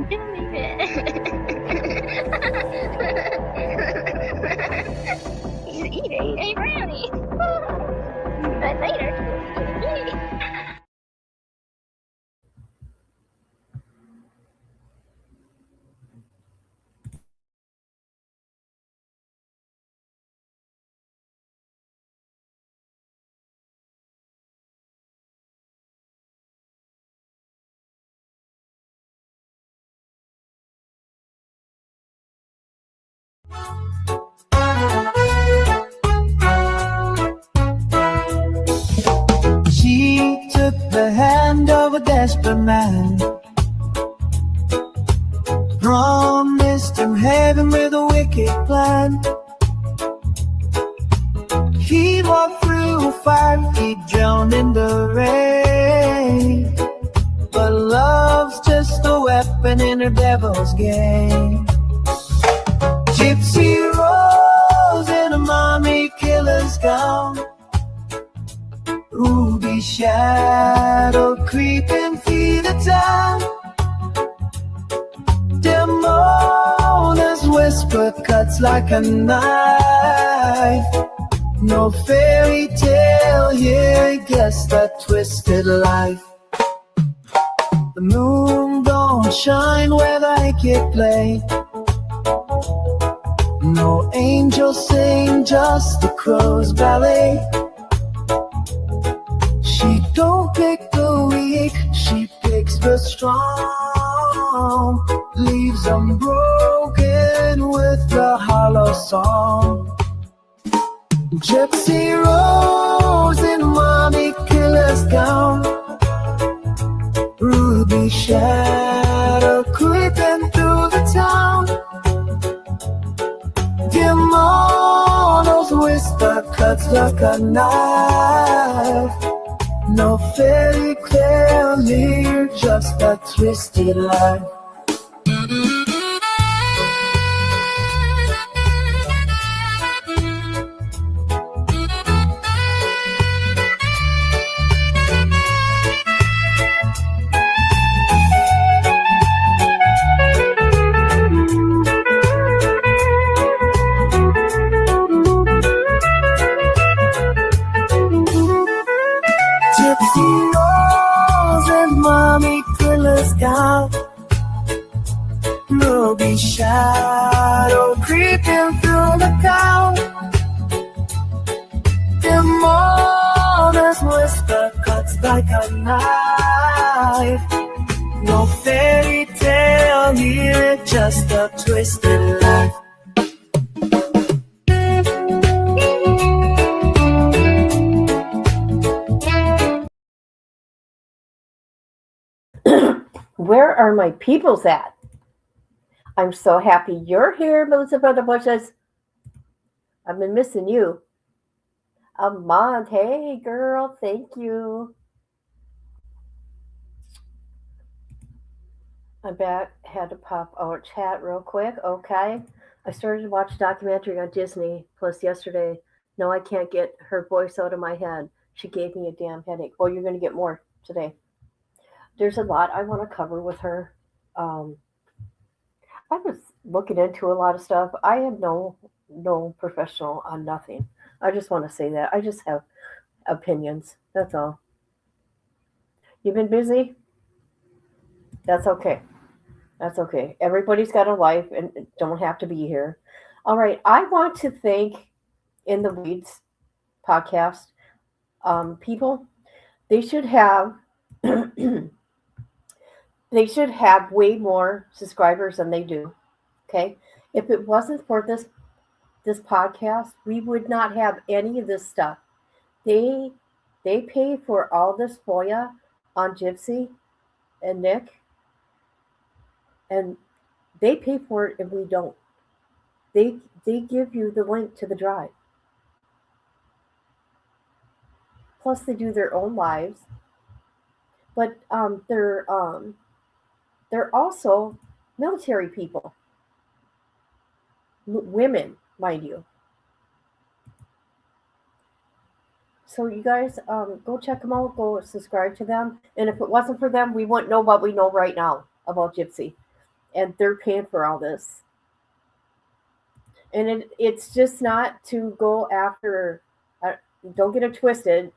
believe it. He's eating a brownie. But later, She took the hand of a desperate man, promised him heaven with a wicked plan. He walked through fire, he drowned in the rain. But love's just a weapon in her devil's game. Gypsy rose in a mommy killer's gown, ruby shadow creeping through the town. Demona's whisper cuts like a knife. No fairy tale here, just a twisted life. The moon don't shine where the kid play. No angels sing, just the crow's ballet. She don't pick the weak, she picks the strong. Leaves them broken with a hollow song. Gypsy rose in mommy killer's gown, ruby shadow creeping through the town. Demona's whisper cuts like a knife. No fairy tale here, just a twisted life. Gypsy rose and mommy killer's gown, ruby shadow creeping through the town. Demona's whisper cuts like a knife. No fairy tale here, just a twisted life. Where are my peoples at? I'm so happy you're here, Melissa from the Bushes. I've been missing you. Amand, hey girl, thank you. I'm back. Had to pop out chat real quick. Okay. I started to watch a documentary on Disney Plus yesterday. No, I can't get her voice out of my head. She gave me a damn headache. Oh, you're going to get more today. There's a lot I want to cover with her. I was looking into a lot of stuff. I am no professional on nothing. I just want to say that. I just have opinions. That's all. You've been busy? That's okay. That's okay. Everybody's got a life and don't have to be here. All right. I want to thank In the Weeds podcast people. They should have they should have way more subscribers than they do. Okay. If it wasn't for this podcast, we would not have any of this stuff. They they pay for all this FOIA on Gypsy and Nick, and they pay for it if we don't. They give you the link to the drive. Plus, they do their own lives, but they're also military people, women, mind you. So you guys go check them out. Go subscribe to them. And if it wasn't for them, we wouldn't know what we know right now about Gypsy. and they're paying for all this. And it's just not to go after. Uh, don't get it twisted.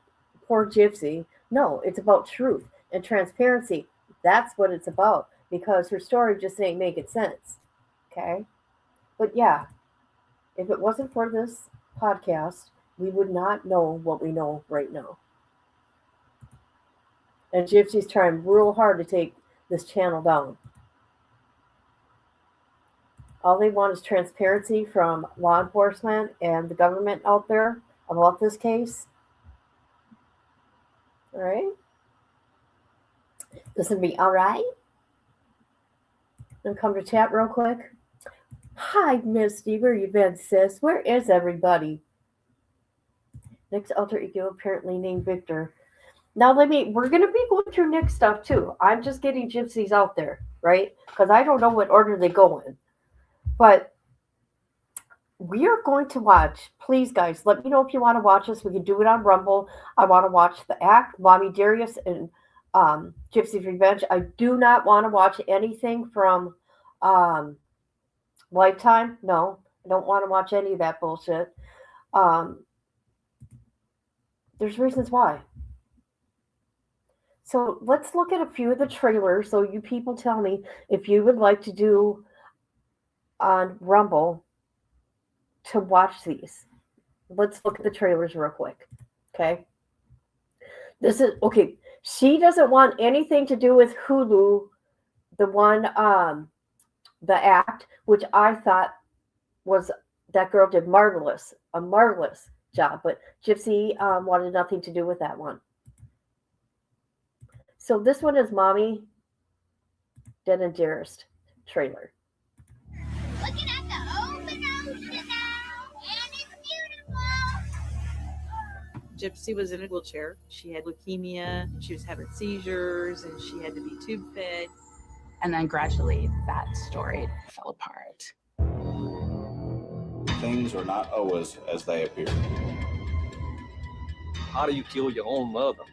Poor Gypsy. No, it's about truth and transparency. That's what it's about because her story just ain't making sense. Okay, but yeah, if it wasn't for this podcast, we would not know what we know right now. And Gypsy's trying real hard to take this channel down. All they want is transparency from law enforcement and the government out there about this case. All right? This would be all right. Then come to chat real quick. Hi, Misty. Where you been, sis? Where is everybody? Next alter ego apparently named Victor. Now we're gonna be going through Nick's stuff too. I'm just getting Gypsies out there, right? Because I don't know what order they go in. But we are going to watch. Please, guys, let me know if you want to watch this. We can do it on Rumble. I want to watch The Act, Mommy Darius, and Gypsy's Revenge. I do not want to watch anything from Lifetime. No, I don't want to watch any of that bullshit. There's reasons why. So let's look at a few of the trailers. So you people tell me if you would like to do on Rumble to watch these. Let's look at the trailers real quick. Okay. This is okay. She doesn't want anything to do with Hulu, the one, The Act, which I thought was that girl did a marvelous job, but Gypsy wanted nothing to do with that one. So this one is Mommy, Dead and Dearest trailer. Looking at the open ocean now, and it's beautiful. Gypsy was in a wheelchair. She had leukemia, she was having seizures, and she had to be tube fed. And then gradually that story fell apart. Things are not always as they appear. How do you kill your own mother?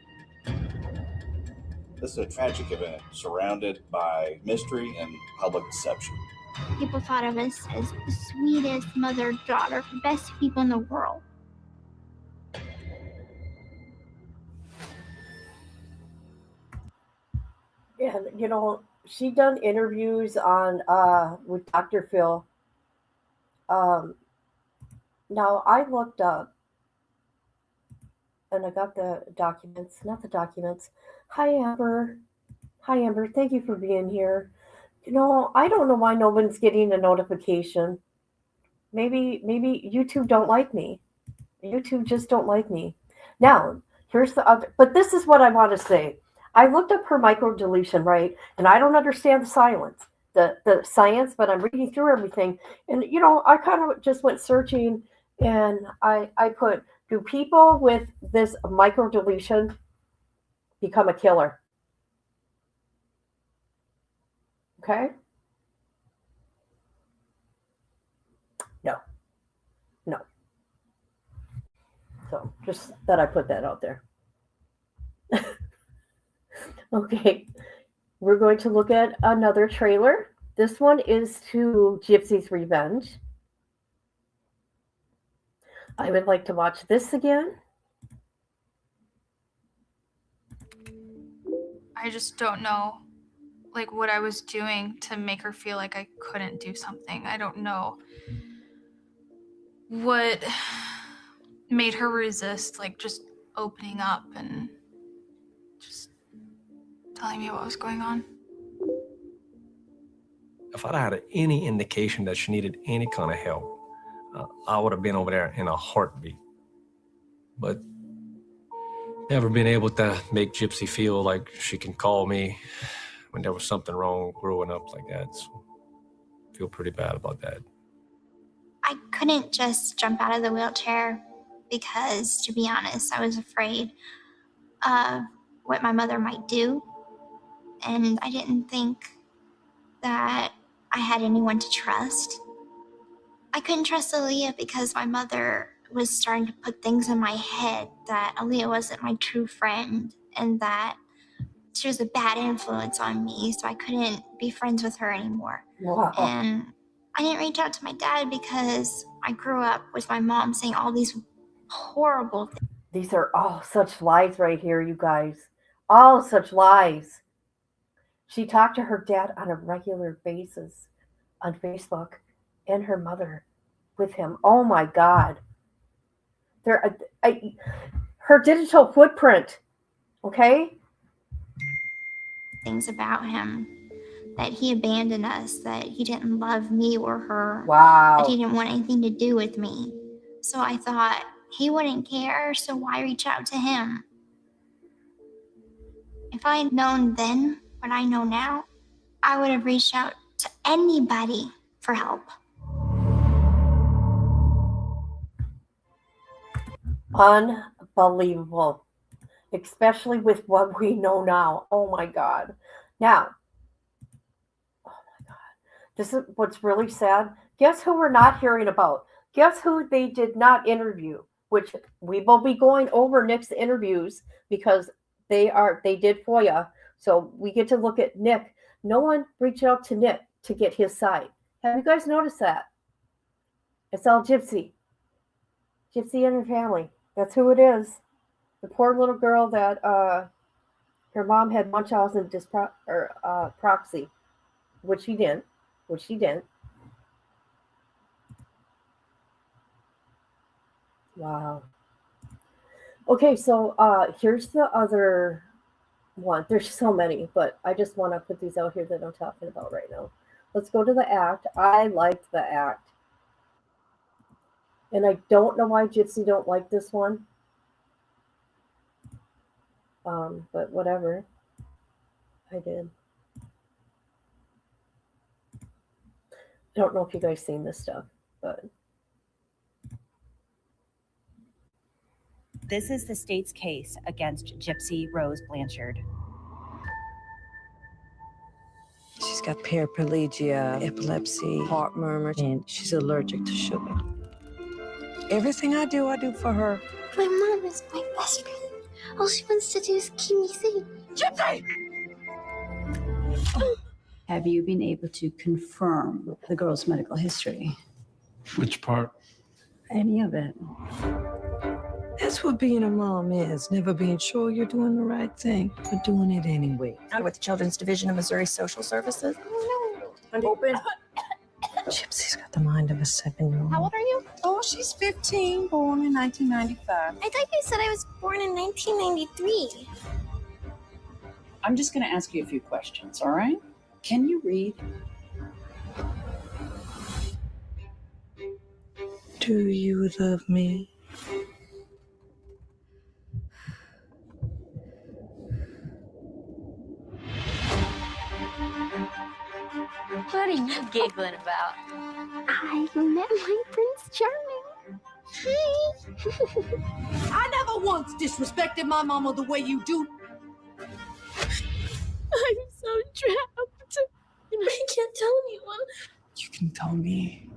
This is a tragic event surrounded by mystery and public deception. People thought of us as the sweetest mother-daughter, best people in the world. And you know, she done interviews on with Dr. Phil. Now I looked up and I got the documents, not the documents. Hi Amber. Hi Amber, thank you for being here. You know, I don't know why no one's getting a notification. Maybe YouTube don't like me. YouTube just don't like me. Now, here's the other, but this is what I want to say. I looked up her microdeletion, right? And I don't understand the science, but I'm reading through everything. And, you know, I kind of just went searching and I put, do people with this microdeletion become a killer? Okay. No. So just that I put that out there. Okay. We're going to look at another trailer. This one is to Gypsy's Revenge. I would like to watch this again. I just don't know like what I was doing to make her feel like I couldn't do something. I don't know what made her resist like just opening up and just telling me what was going on. If I'd had any indication that she needed any kind of help, I would have been over there in a heartbeat. But never been able to make Gypsy feel like she can call me when there was something wrong growing up like that. So I feel pretty bad about that. I couldn't just jump out of the wheelchair because, to be honest, I was afraid of what my mother might do. And I didn't think that I had anyone to trust. I couldn't trust Aaliyah because my mother was starting to put things in my head that Aaliyah wasn't my true friend and that she was a bad influence on me, so I couldn't be friends with her anymore. Wow. And I didn't reach out to my dad because I grew up with my mom saying all these horrible things. These are all such lies right here, you guys. All such lies. She talked to her dad on a regular basis on Facebook and her mother with him. Oh my God. Her digital footprint, okay? Things about him, that he abandoned us, that he didn't love me or her, that Wow. he didn't want anything to do with me. So I thought he wouldn't care, so why reach out to him? If I had known then what I know now, I would have reached out to anybody for help. Unbelievable. Especially with what we know now. Oh my God. Now, oh my God. This is what's really sad. Guess who we're not hearing about? Guess who they did not interview? Which we will be going over Nick's interviews because they did FOIA. So we get to look at Nick. No one reached out to Nick to get his side. Have you guys noticed that? It's all Gypsy. Gypsy and her family. That's who it is. The poor little girl that her mom had Munchausen proxy, which she didn't. Wow. Okay, so here's the other one. There's so many, but I just want to put these out here that I'm talking about right now. Let's go to the act. I liked the act. And I don't know why Gypsy don't like this one. But whatever. I did. I don't know if you guys seen this stuff, but this is the state's case against Gypsy Rose Blanchard. She's got paraplegia, epilepsy, heart murmurs, and she's allergic to sugar. Everything I do for her. My mom is my best friend. All she wants to do is keep me safe. Gypsy! Have you been able to confirm the girl's medical history? Which part? Any of it. That's what being a mom is. Never being sure you're doing the right thing, but doing it anyway. I'm with the Children's Division of Missouri Social Services. Open. Gypsy's got the mind of a 7-year-old. How old are you? Oh, she's 15, born in 1995. I thought you said I was born in 1993. I'm just going to ask you a few questions, all right? Can you read? Do you love me? What are you giggling about? I met my Prince Charming. Hi. I never once disrespected my mama the way you do. I'm so trapped. I can't tell anyone. You can tell me.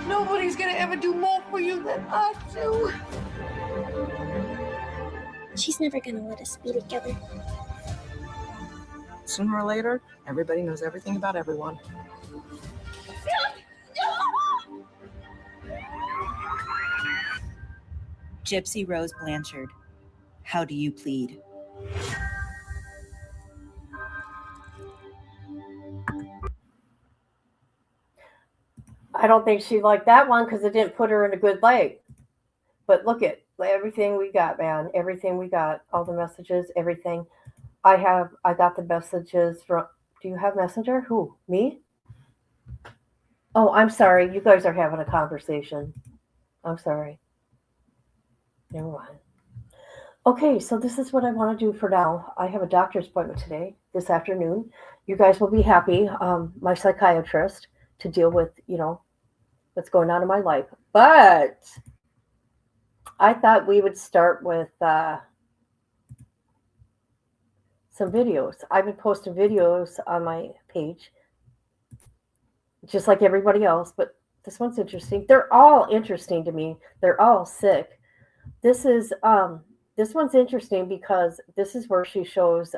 Nobody's gonna ever do more for you than I do. She's never gonna let us be together. Sooner or later, everybody knows everything about everyone. Gypsy Rose Blanchard, how do you plead? I don't think she liked that one because it didn't put her in a good light. But look at everything we got, man. Everything we got. All the messages, everything. I got the messages from, do you have Messenger? Who? Me? Oh, I'm sorry. You guys are having a conversation. I'm sorry. Never mind. Okay, so this is what I want to do for now. I have a doctor's appointment today, this afternoon. You guys will be happy. My psychiatrist to deal with, what's going on in my life. But I thought we would start with some videos. I've been posting videos on my page, just like everybody else, but this one's interesting. They're all interesting to me. They're all sick. This is This one's interesting because this is where she shows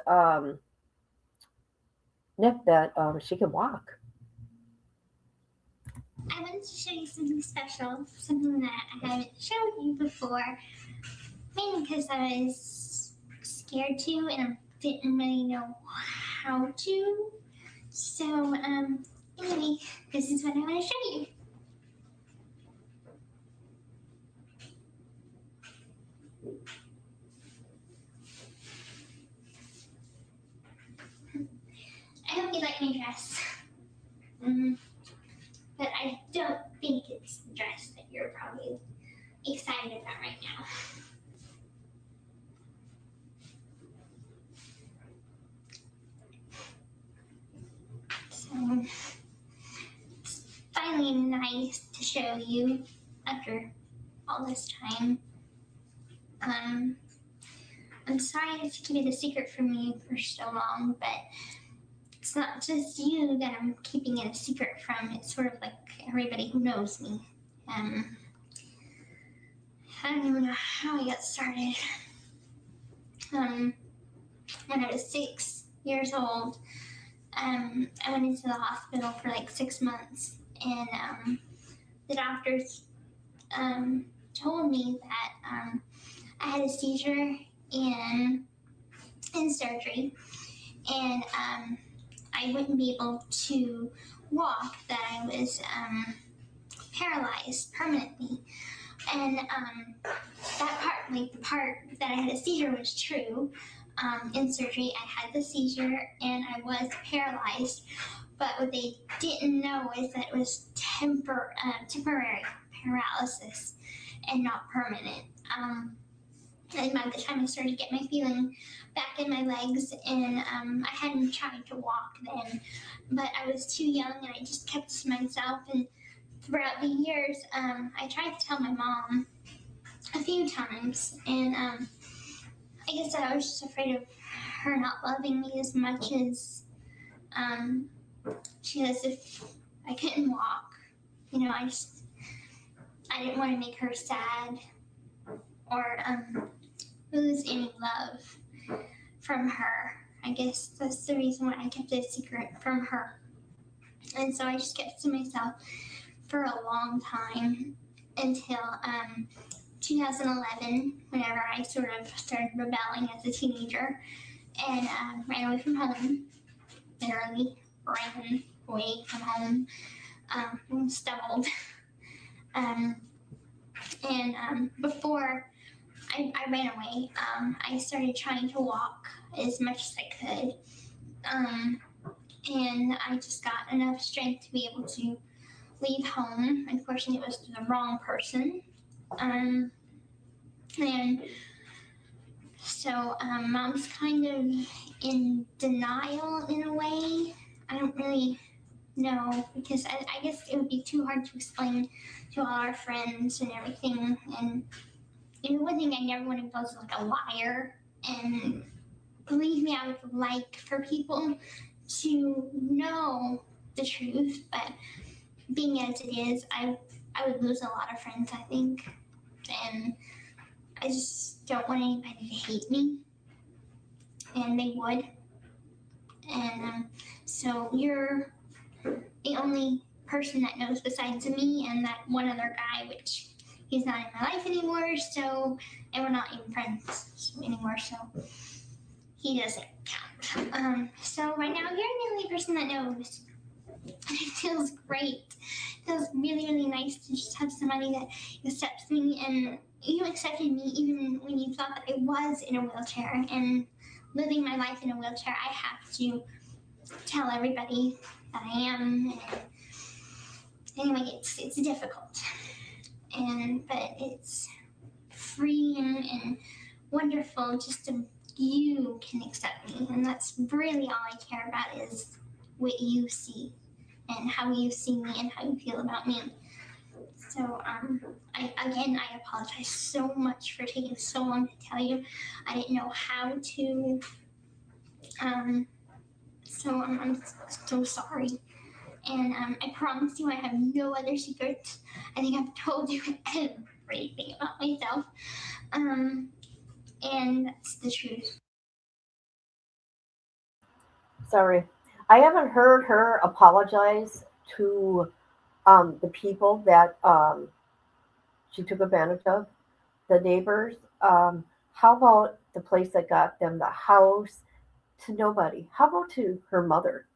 Nick that she can walk. I wanted to show you something special, something that I haven't showed you before, mainly because I was scared to and I didn't really know how to. So, anyway, this is what I want to show you. I hope you like my dress. But I don't think it's the dress that you're probably excited about right now. So, it's finally nice to show you after all this time. I'm sorry I had to keep it a secret from you for so long, but it's not just you that I'm keeping it a secret from. It's sort of like everybody who knows me. I don't even know how I got started. When I was 6 years old, I went into the hospital for like 6 months, and the doctors told me that I had a seizure in surgery, and I wouldn't be able to walk, that I was paralyzed permanently. And that part, like the part that I had a seizure, was true. In surgery, I had the seizure and I was paralyzed, but what they didn't know is that it was temporary paralysis and not permanent. And by the time I started to get my feeling back in my legs, and I hadn't tried to walk then, but I was too young and I just kept to myself. And throughout the years, I tried to tell my mom a few times, and I guess I was just afraid of her not loving me as much as she does if I couldn't walk. You know, I didn't want to make her sad or lose any love from her. I guess that's the reason why I kept it a secret from her. And so I just kept it to myself for a long time until 2011, whenever I sort of started rebelling as a teenager and ran away from home. Literally ran away from home, and stumbled. Before I ran away, I started trying to walk as much as I could. And I just got enough strength to be able to leave home. Unfortunately, it was the wrong person. And so Mom's kind of in denial in a way. I don't really know, because I guess it would be too hard to explain to all our friends and everything. And one thing I never want to go is like a liar. And believe me, I would like for people to know the truth, but being as it is, I would lose a lot of friends, I think. And I just don't want anybody to hate me, and they would. And so you're the only person that knows besides me and that one other guy, which he's not in my life anymore, so, and we're not even friends anymore, so he doesn't count. So right now, you're the only person that knows. It feels great. It feels really, really nice to just have somebody that accepts me, and you accepted me even when you thought that I was in a wheelchair. And living my life in a wheelchair, I have to tell everybody that I am. And anyway, it's difficult, but it's freeing and wonderful just to you can accept me, and that's really all I care about, is what you see and how you see me and how you feel about me. So I apologize so much for taking so long to tell you. I didn't know how to, so I'm so sorry. And I promise you I have no other secrets. I think I've told you everything about myself. and that's the truth. Sorry. I haven't heard her apologize to the people that she took advantage of, the neighbors. How about the place that got them the house? To nobody. How about to her mother?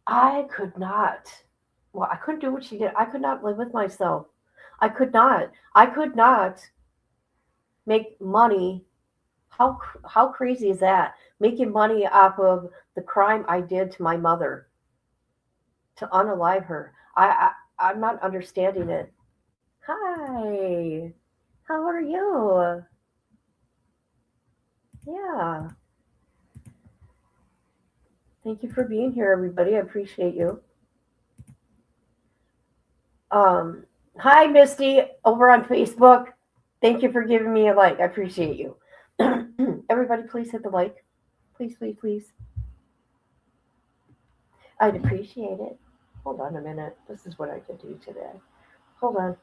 I could not. Well, I couldn't do what she did. I could not live with myself. I could not. I could not make money. How crazy is that? Making money off of the crime I did to my mother to unalive her. I'm not understanding it. Hi. How are you? Yeah. Thank you for being here, everybody. I appreciate you. Hi, Misty, over on Facebook. Thank you for giving me a like. I appreciate you. Everybody, please hit the like. Please, please, please. I'd appreciate it. Hold on a minute. This is what I could do today. Hold on.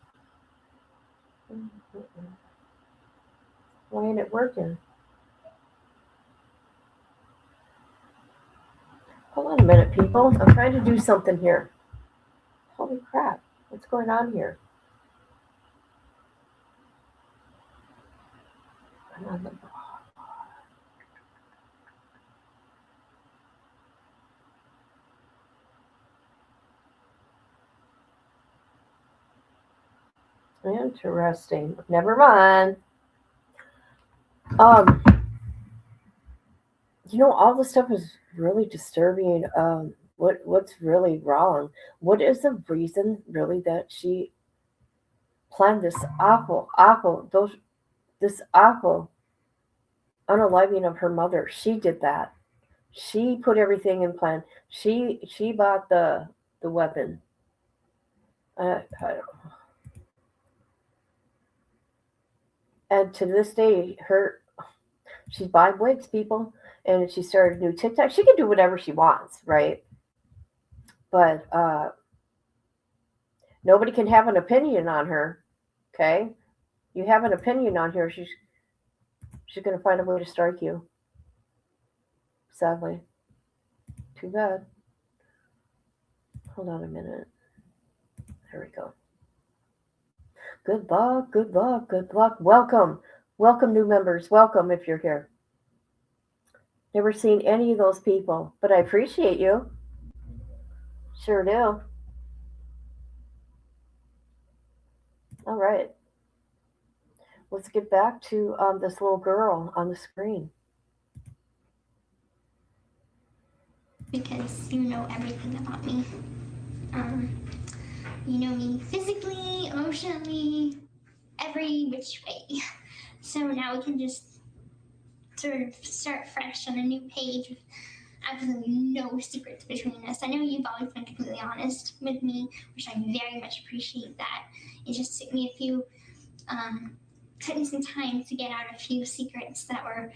Why ain't it working? Hold on a minute, people. I'm trying to do something here. Holy crap. What's going on here? I'm on the Interesting. Never mind. All this stuff is really disturbing. What's really wrong? What is the reason really that she planned this this awful unaliving of her mother? She did that. She put everything in plan. She bought the weapon. And to this day, she's buying wigs, people, and she started a new TikTok. She can do whatever she wants, right? But nobody can have an opinion on her. Okay, you have an opinion on her, she's going to find a way to strike you. Sadly, too bad. Hold on a minute. There we go. Good luck, good luck, good luck. Welcome, new members. Welcome if you're here. Never seen any of those people, but I appreciate you. Sure do. All right. Let's get back to this little girl on the screen. Because you know everything about me. You know me physically, emotionally, every which way. So now we can just sort of start fresh on a new page with absolutely no secrets between us. I know you've always been completely honest with me, which I very much appreciate that. It just took me took me some time to get out a few secrets that were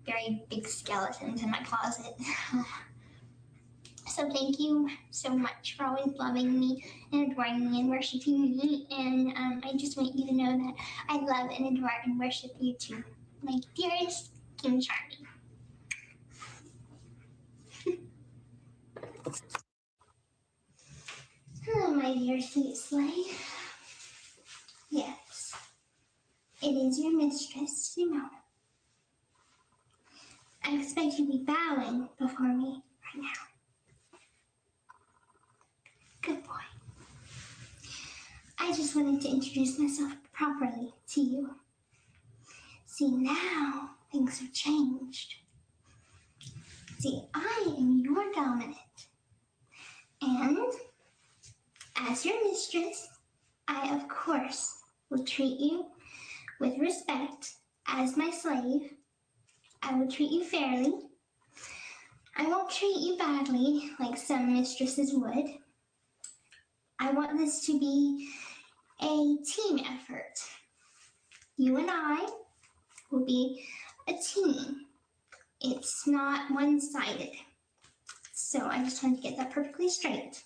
very big skeletons in my closet. So thank you so much for always loving me and adoring me and worshiping me. And I just want you to know that I love and adore and worship you too, my dearest King Charlie. Hello, my dear sweet slave. Yes, it is your mistress, Simona. I expect you to be bowing before me right now. Good boy. I just wanted to introduce myself properly to you. See, now things have changed. See, I am your dominant. And as your mistress, I, of course, will treat you with respect as my slave. I will treat you fairly. I won't treat you badly like some mistresses would. I want this to be a team effort. You and I will be a team. It's not one-sided. So I just wanted to get that perfectly straight.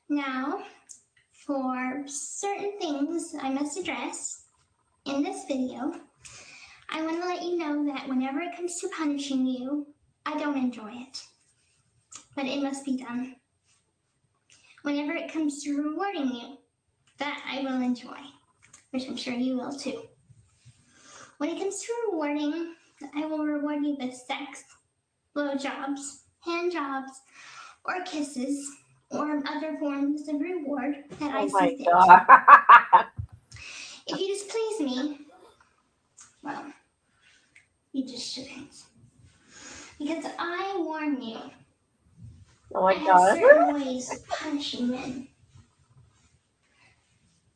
Now, for certain things I must address, In this video, I want to let you know that whenever it comes to punishing you, I don't enjoy it. But it must be done. Whenever it comes to rewarding you, that I will enjoy, which I'm sure you will too. When it comes to rewarding, I will reward you with sex, blowjobs, hand jobs, or kisses, or other forms of reward that I see fit. God. If you displease me, well, you just shouldn't. Because I warn you, Oh my I have God. certain ways of punishing men.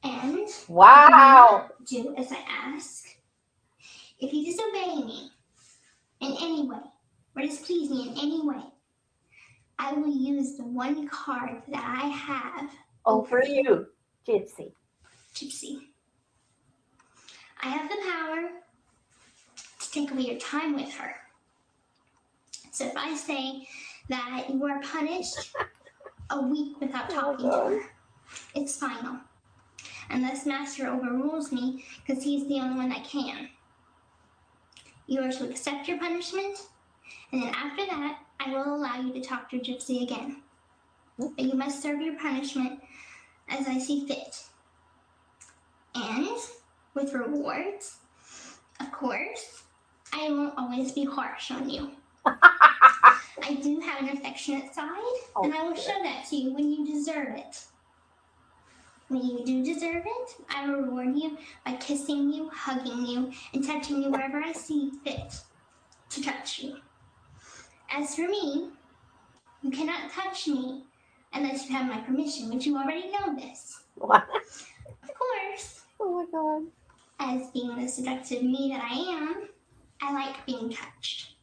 And Wow. if you do as I ask, if you disobey me in any way, or displease me in any way, I will use the one card that I have over you, Gypsy. Gypsy. I have the power to take away your time with her. So if I say that you are punished a week without talking to her, it's final. Unless Master overrules me, because he's the only one that can. You are to accept your punishment, and then after that, I will allow you to talk to Gypsy again. But you must serve your punishment as I see fit. And with rewards, of course, I won't always be harsh on you. I do have an affectionate side, and I will show that to you when you deserve it. When you do deserve it, I will reward you by kissing you, hugging you, and touching you wherever I see fit to touch you. As for me, you cannot touch me unless you have my permission, which you already know this. What? Of course. Oh my God. As being the seductive me that I am, I like being touched.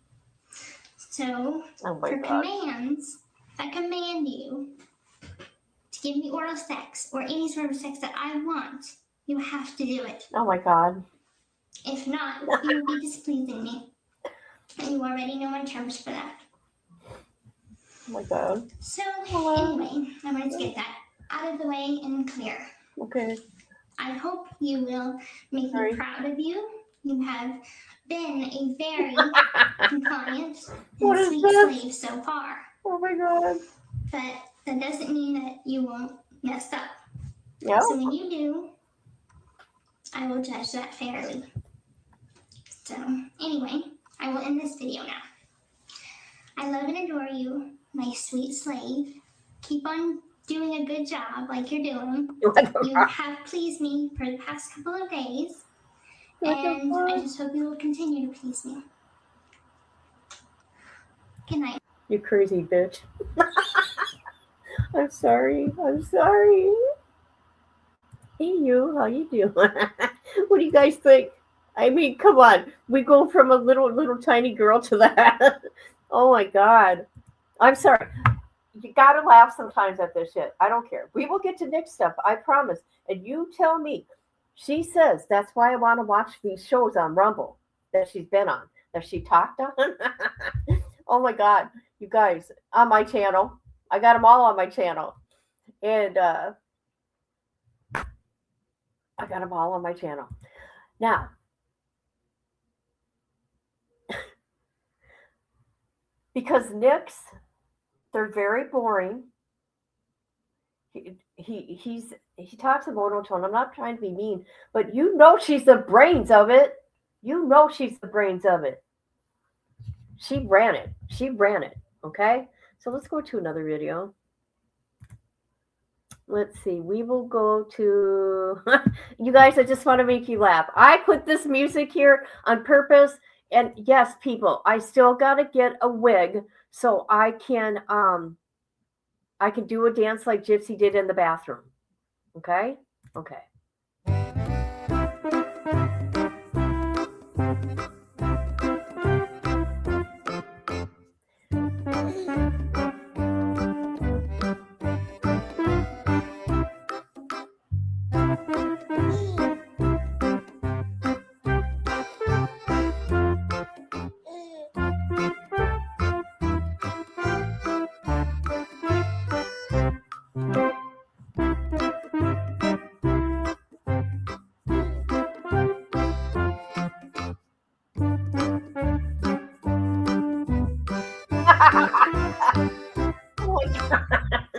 So, for commands, if I command you to give me oral sex or any sort of sex that I want, you have to do it. Oh my God. If not, you will be displeasing me. And you already know my terms for that. Oh my God. So, anyway, I wanted to get that out of the way and clear. Okay. I hope you will make me proud of you. You have been a very compliant and sweet slave so far. Oh my God. But that doesn't mean that you won't mess up. No. So when you do, I will judge that fairly. So anyway, I will end this video now. I love and adore you, my sweet slave. Keep on doing a good job like you're doing. You have pleased me for the past couple of days. And I just hope you will continue to please me. Good night. You crazy bitch. I'm sorry. I'm sorry. Hey you, how you doing? What do you guys think? I mean, come on. We go from a little tiny girl to that. Oh my God. I'm sorry. You gotta laugh sometimes at this shit. I don't care. We will get to next stuff. I promise. And you tell me. She says that's why I want to watch these shows on Rumble that she's been on, that she talked on. Oh my God. You guys, on my channel. I got them all on my channel. And I got them all on my channel. Now, because Nick's, they're very boring. He talks in monotone. I'm not trying to be mean, but you know she's the brains of it. You know she's the brains of it. She ran it. She ran it. Okay? So let's go to another video. Let's see. We will go to you guys, I just want to make you laugh. I put this music here on purpose. And yes, people, I still gotta get a wig so I can do a dance like Gypsy did in the bathroom. Okay? Okay.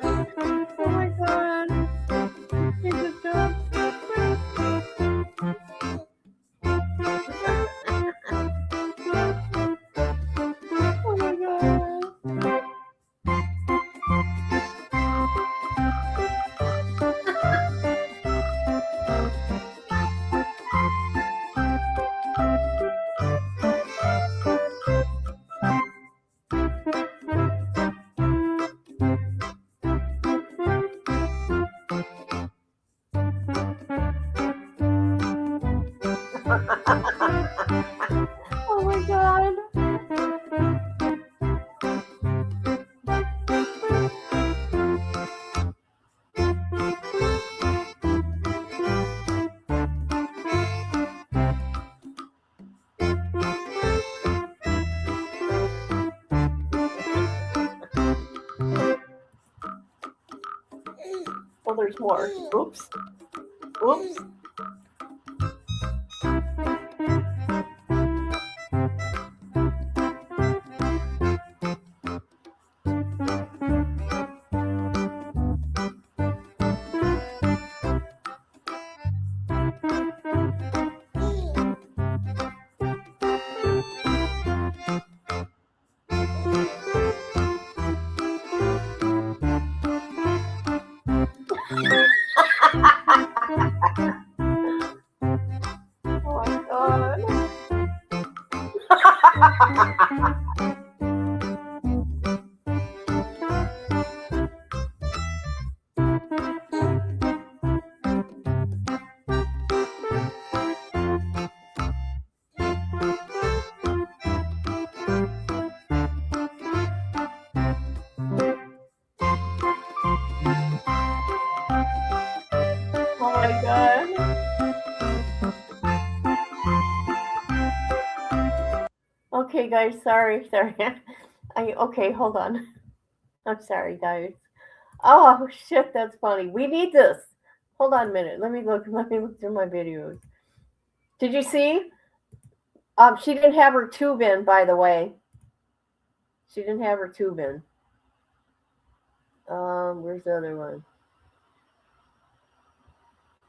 Oh my god. He's a dog. Oh my god. Oh my god. Well, there's more. Oops. Oops. Oh my god. Oh my god. Okay, guys, sorry. Okay, hold on. I'm sorry, guys. Oh shit, that's funny. We need this. Hold on a minute. Let me look through my videos. Did you see? She didn't have her tube in, by the way. She didn't have her tube in. Where's the other one?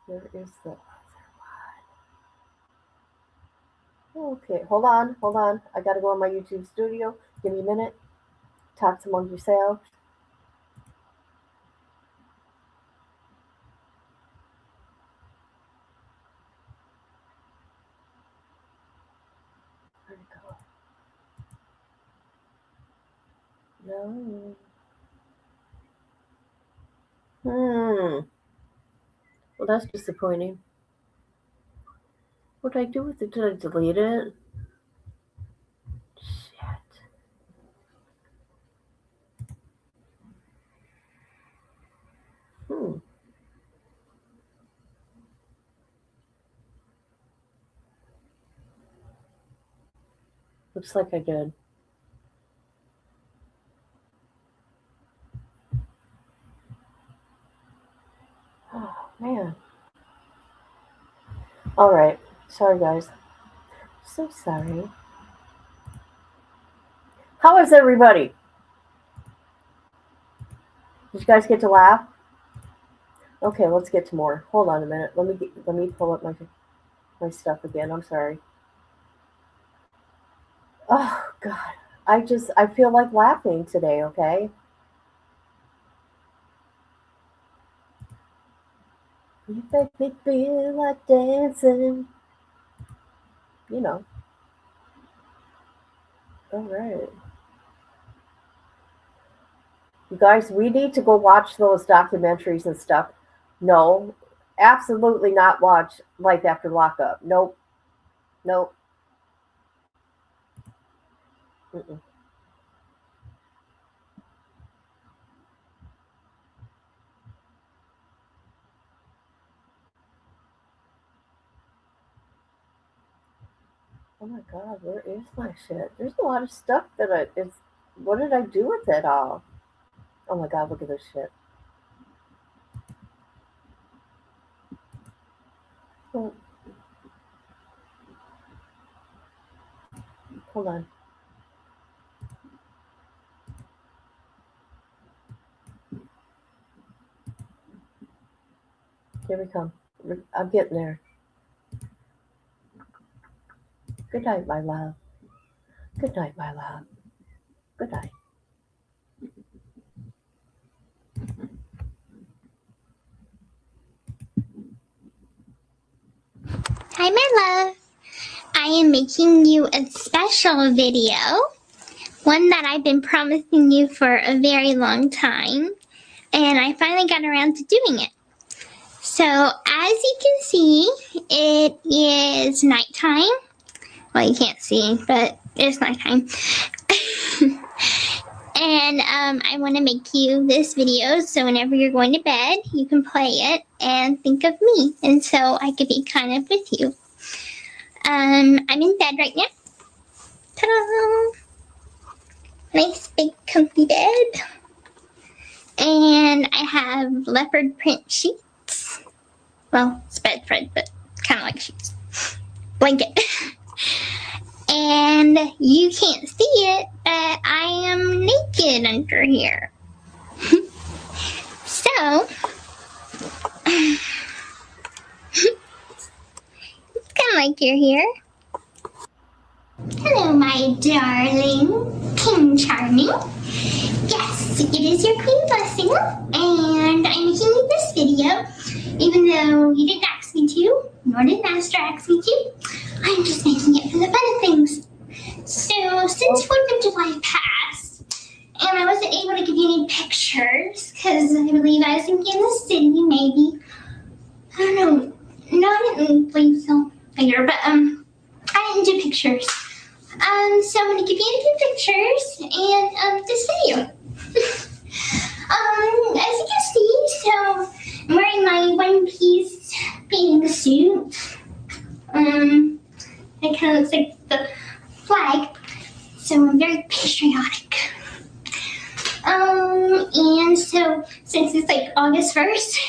Where is the other one? Okay, hold on. I gotta go on my YouTube studio. Give me a minute. Talk among yourselves. Where'd it go? No. Well, that's disappointing. What did I do with it? Did I delete it? Shit. Looks like I did. Oh, man. All right. Sorry, guys. So sorry. How is everybody? Did you guys get to laugh? Okay, let's get to more. Hold on a minute. Let me pull up my stuff again. I'm sorry. Oh god. I feel like laughing today, okay? You make me feel like dancing. You know. All right. You guys, we need to go watch those documentaries and stuff. No, absolutely not watch Life After Lockup. Nope. Mm-mm. Oh my god, where is my shit? There's a lot of stuff that what did I do with it all? Oh my god, look at this shit. Oh, hold on. Here we come. I'm getting there. Good night, my love. Good night, my love. Good night. Hi, my love. I am making you a special video, one that I've been promising you for a very long time, and I finally got around to doing it. So, as you can see, it is nighttime. Well, you can't see, but it's nighttime. And I want to make you this video so whenever you're going to bed, you can play it and think of me. And so I could be kind of with you. I'm in bed right now. Ta-da! Nice big comfy bed. And I have leopard print sheets. Well, it's bedspread, but kind of like sheets. Blanket. And you can't see it, but I am naked under here. So, it's kind of like you're here. Hello, my darling King Charming. Yes, it is your Queen Blessing, and I'm making you this video, even though you didn't ask me to, nor did Master ask me to. I'm just making it for the fun of things. So, since 4th of July passed, and I wasn't able to give you any pictures, because I believe I was thinking in the city, maybe. I don't know. No, I didn't believe so later, but, I didn't do pictures. So I'm going to give you a few pictures and this video. As you can see, so I'm wearing my one-piece bathing suit. It kind of looks like the flag, so I'm very patriotic. And so since it's like August 1st,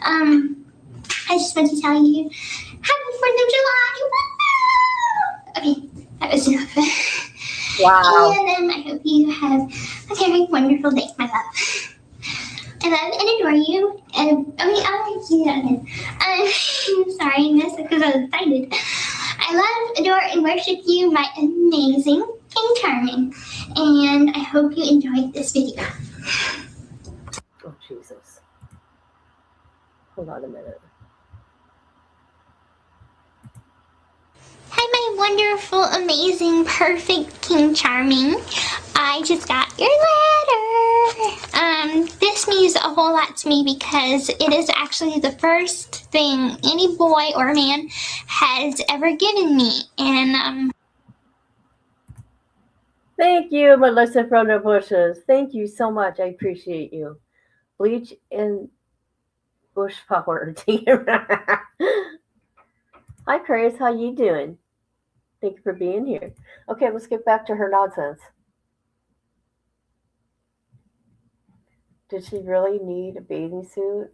I just want to tell you, happy 4th of July! Okay, that was enough. Wow. And I hope you have a very wonderful day, my love. I love and adore you. And I'll make you that again. I'm sorry, I missed it because I was excited. I love, adore, and worship you, my amazing King Charming. And I hope you enjoyed this video. Oh, Jesus. Hold on a minute. Hi, my wonderful, amazing, perfect King Charming. I just got your letter. This means a whole lot to me because it is actually the first thing any boy or man has ever given me. And, Thank you, Melissa from the Bushes. Thank you so much. I appreciate you. Bleach and Bush Power. Hi, Chris. How you doing? Thank you for being here. Okay, let's get back to her nonsense. Did she really need a bathing suit?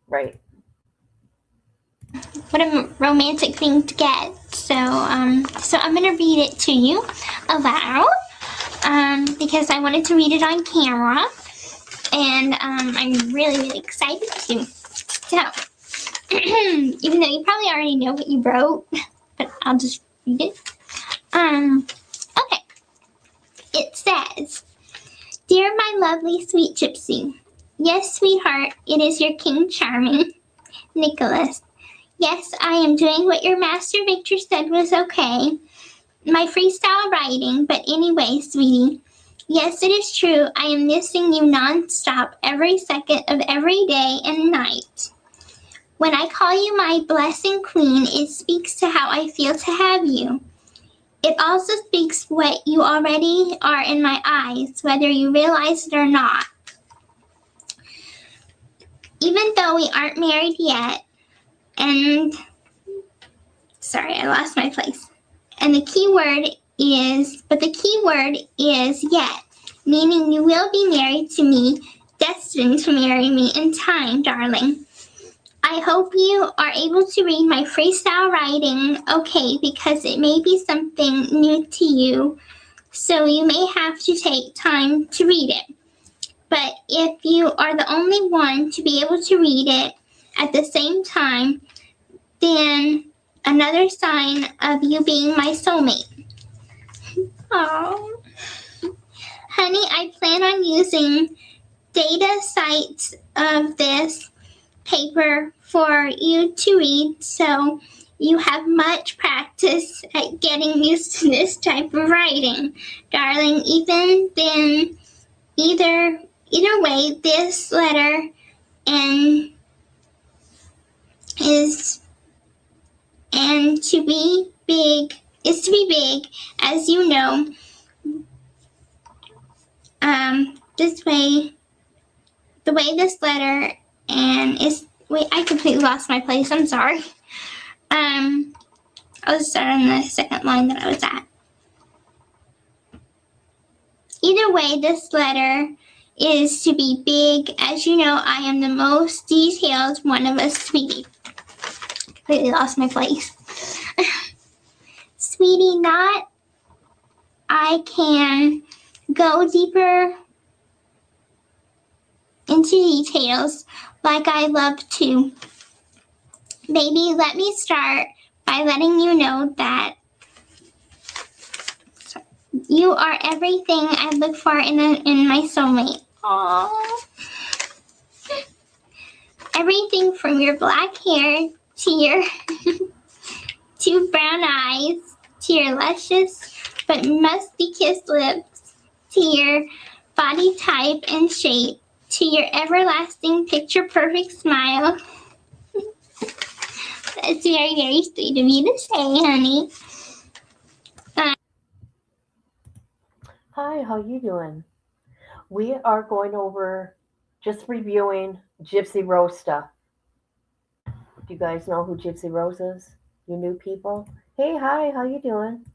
Right. what a romantic thing to get. So I'm gonna read it to you aloud, because I wanted to read it on camera, and I'm really, really excited to. So, even though you probably already know what you wrote, but I'll just read it. Okay. It says, "Dear my lovely sweet Gypsy, yes, sweetheart, it is your King Charming, Nicholas. Yes, I am doing what your master Victor said was okay. My freestyle writing, but anyway, sweetie. Yes, it is true. I am missing you nonstop every second of every day and night. When I call you my blessing queen, it speaks to how I feel to have you. It also speaks what you already are in my eyes, whether you realize it or not. Even though we aren't married yet, and sorry, I lost my place. And the key word is yet, meaning you will be married to me, destined to marry me in time, darling. I hope you are able to read my freestyle writing okay, because it may be something new to you, so you may have to take time to read it. But if you are the only one to be able to read it, at the same time, then another sign of you being my soulmate. Oh, honey, I plan on using data sites of this paper for you to read, so you have much practice at getting used to this type of writing, darling. Even then, either way, this letter and is and to be big is to be big, as you know. This way, the way this letter and is wait, I completely lost my place. I'm sorry. I'll start on the second line that I was at. Either way, this letter is to be big. As you know, I am the most detailed one of us, sweetie. Completely lost my place. Sweetie, not I can go deeper into details like I love to. Baby, let me start by letting you know that you are everything I look for in my soulmate. Aww. Everything from your black hair to your two brown eyes to your luscious but musty kissed lips to your body type and shape to your everlasting picture perfect smile. That's very, very sweet of you to say, honey. Hi, how you doing? We are going over, just reviewing Gypsy Rose stuff. Do you guys know who Gypsy Rose is? You new people? Hey, hi, how you doing?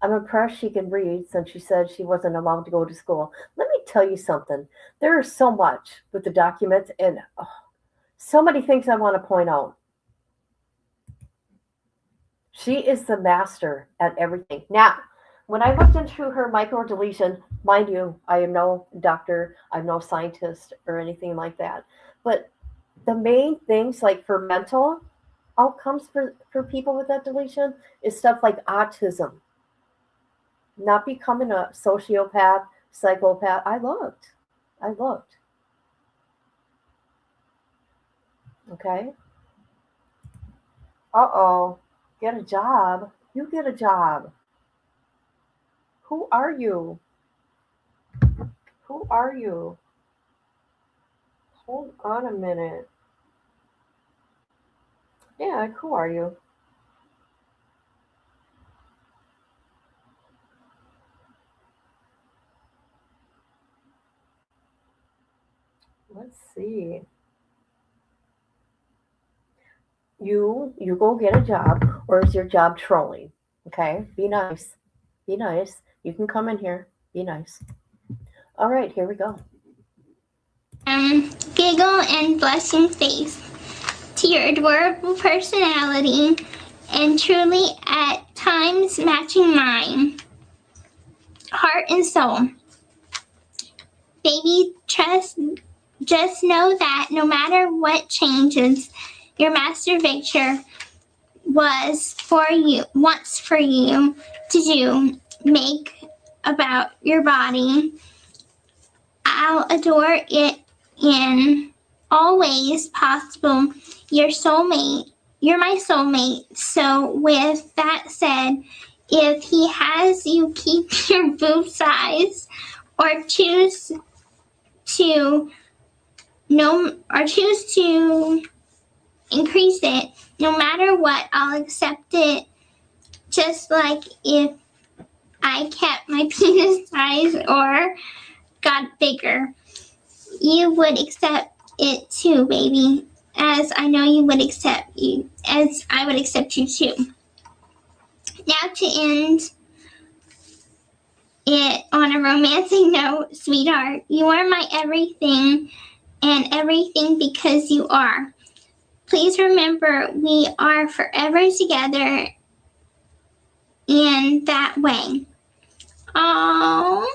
I'm impressed she can read since she said she wasn't allowed to go to school. Let me tell you something. There is so much with the documents and so many things I want to point out. She is the master at everything. Now, when I looked into her micro deletion, mind you, I am no doctor, I'm no scientist or anything like that. But the main things, like for mental outcomes for people with that deletion, is stuff like autism, not becoming a sociopath, psychopath. I looked. Okay. Uh-oh. Get a job. You get a job. Who are you? Who are you? Hold on a minute. Yeah, who are you? Let's see. You go get a job, or is your job trolling? Okay, be nice. Be nice. You can come in here. Be nice. All right, here we go. Giggle and blushing face to your adorable personality and truly at times matching mine, heart and soul. Baby, just know that no matter what changes your master Victor wants for you to do, make about your body, I'll adore it in all ways possible. You're my soulmate. So with that said, if he has you keep your boob size or choose to increase it, no matter what, I'll accept it, just like if I kept my penis size or got bigger. You would accept it too, baby, as I know you would accept you, as I would accept you too. Now to end it on a romantic note, sweetheart, you are my everything and everything because you are. Please remember we are forever together in that way. Aww.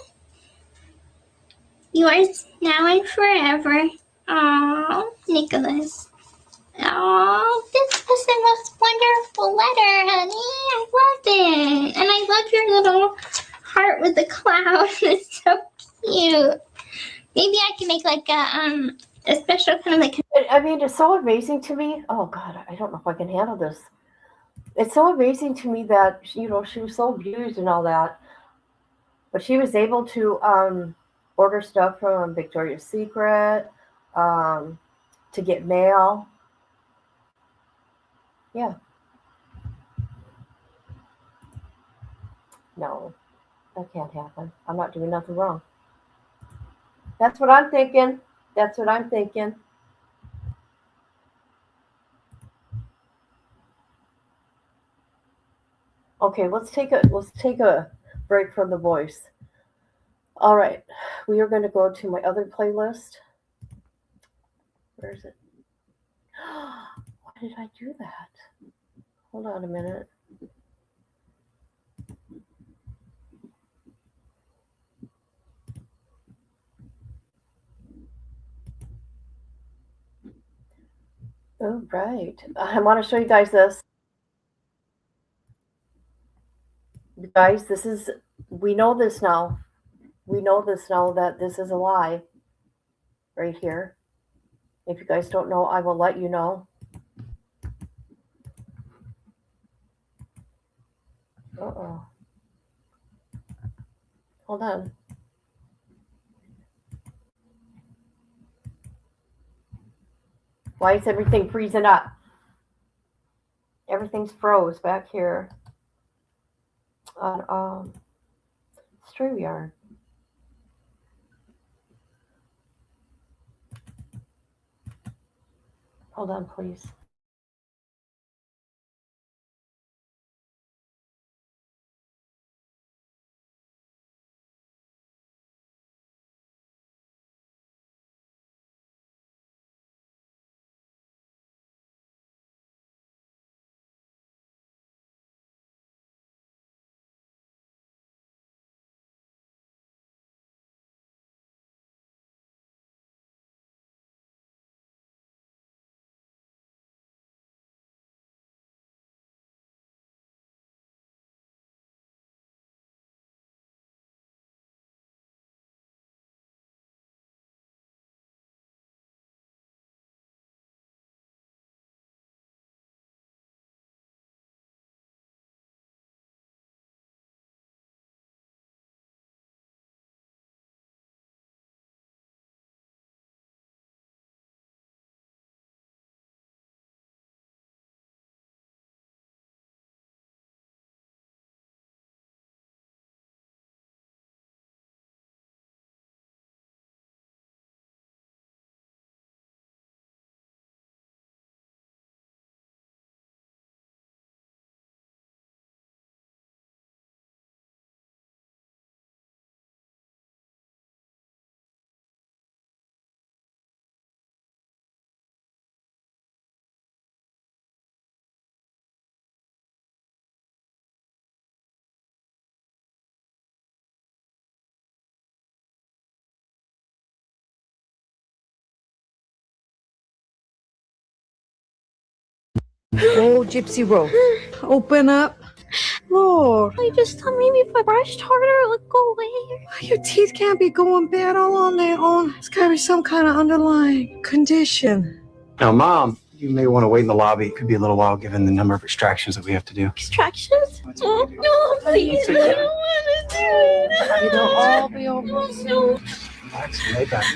Yours now and forever. Aww, Nicholas. Oh, this was the most wonderful letter, honey. I loved it. And I love your little heart with the cloud. It's so cute. Maybe I can make like a special kind of like. I mean, it's so amazing to me. Oh God, I don't know if I can handle this. It's so amazing to me that she was so abused and all that, but she was able to order stuff from Victoria's Secret, to get mail. Yeah. No, that can't happen. I'm not doing nothing wrong. That's what I'm thinking. That's what I'm thinking. Okay, let's take a break from the voice. All right, we are going to go to my other playlist. Where is it? Why did I do that? Hold on a minute. Oh, right. I want to show you guys this. Guys, we know this now. We know this now that this is a lie right here. If you guys don't know, I will let you know. Uh-oh. Hold on. Why is everything freezing up? Everything's froze back here on StreamYard. Hold on, please. Oh, Gypsy Roll. Open up. Lord. I just thought maybe if I brushed harder it would go away. Your teeth can't be going bad all on their own. It's gotta be some kind of underlying condition. Now, Mom, you may want to wait in the lobby. It could be a little while given the number of extractions that we have to do. Extractions? Oh, no, please. I don't want to do it. It'll all be over soon. Relax and lay back.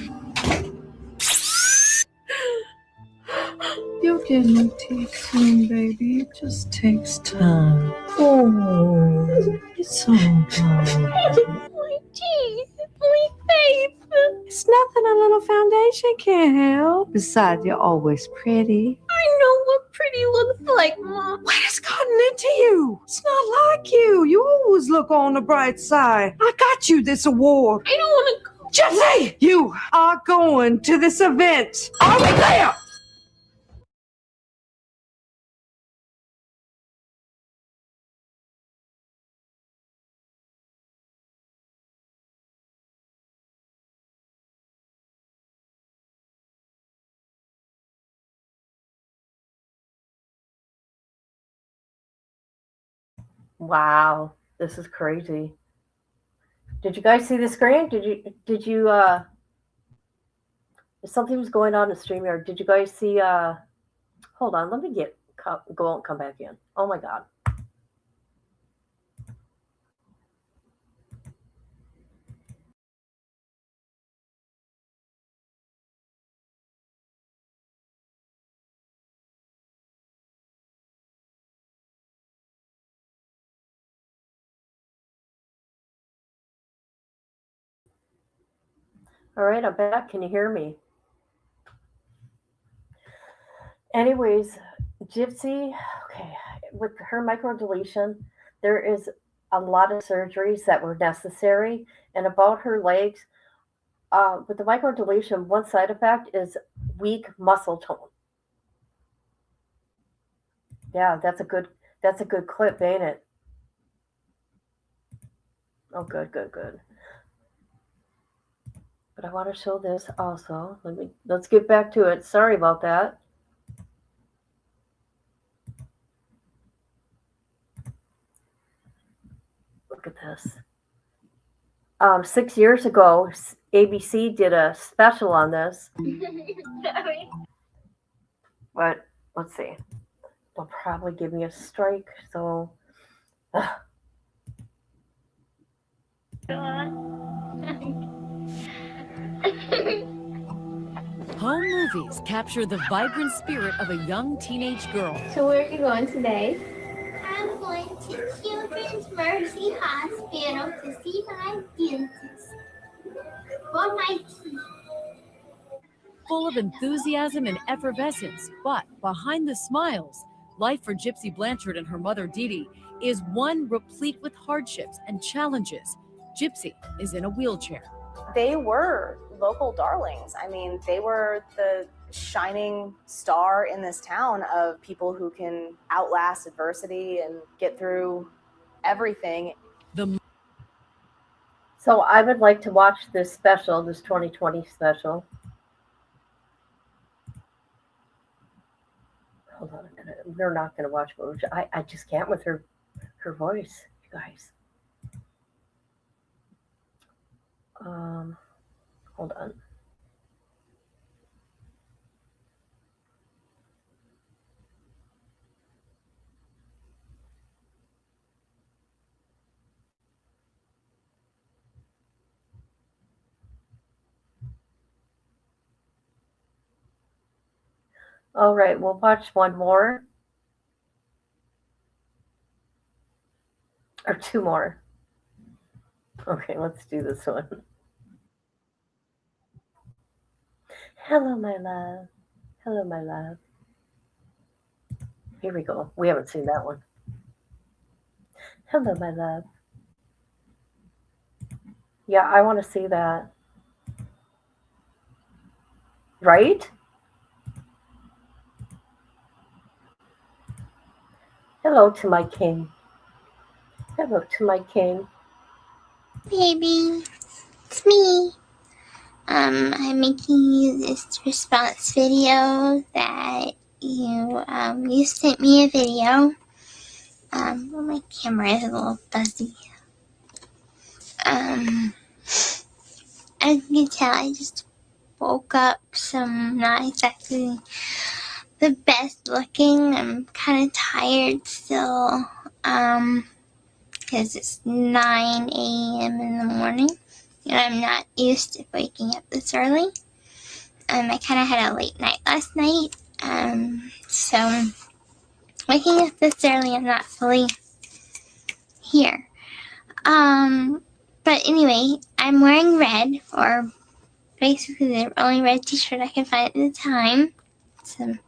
You'll get new teeth soon, baby. It just takes time. Oh, it's all right. My teeth, my face. It's nothing a little foundation can't help. Besides, you're always pretty. I know what pretty looks like, Mom. What has gotten into you? It's not like you. You always look on the bright side. I got you this award. I don't want to go. Gypsy, you are going to this event. Are we there? Wow, this is crazy. Did you guys see the screen? Did you something was going on in StreamYard. Did you guys see hold on, let me go out and come back in. Oh my god. All right, I'm back. Can you hear me? Anyways, Gypsy, okay, with her microdeletion, there is a lot of surgeries that were necessary. And about her legs, with the microdeletion, one side effect is weak muscle tone. Yeah, that's a good clip, ain't it? Oh, good. But I want to show this also. Let's get back to it. Sorry about that. Look at this. 6 years ago, ABC did a special on this. But let's see. They'll probably give me a strike. So. Home movies capture the vibrant spirit of a young teenage girl. So where are you going today? I'm going to Children's Mercy Hospital to see my dentist for my teeth. Full of enthusiasm and effervescence, but behind the smiles, life for Gypsy Blanchard and her mother Dee Dee is one replete with hardships and challenges. Gypsy is in a wheelchair. They were local darlings. I mean, they were the shining star in this town of people who can outlast adversity and get through everything. So I would like to watch this special, this 2020 special. Hold on a minute. We're not going to watch it. I just can't with her voice, you guys. Hold on. All right, we'll watch one more. Or two more. Okay, let's do this one. Hello, my love. Hello, my love. Here we go. We haven't seen that one. Hello, my love. Yeah, I want to see that. Right? Hello to my king. Hello to my king. Baby, it's me. I'm making you this response video that you sent me a video. Well, my camera is a little fuzzy. As you can tell, I just woke up, so I'm not exactly the best looking. I'm kind of tired still, because it's 9 a.m. in the morning, and I'm not used to waking up this early. I kind of had a late night last night, so waking up this early, I'm not fully here. But anyway, I'm wearing red, or basically the only red t-shirt I could find at the time. It's a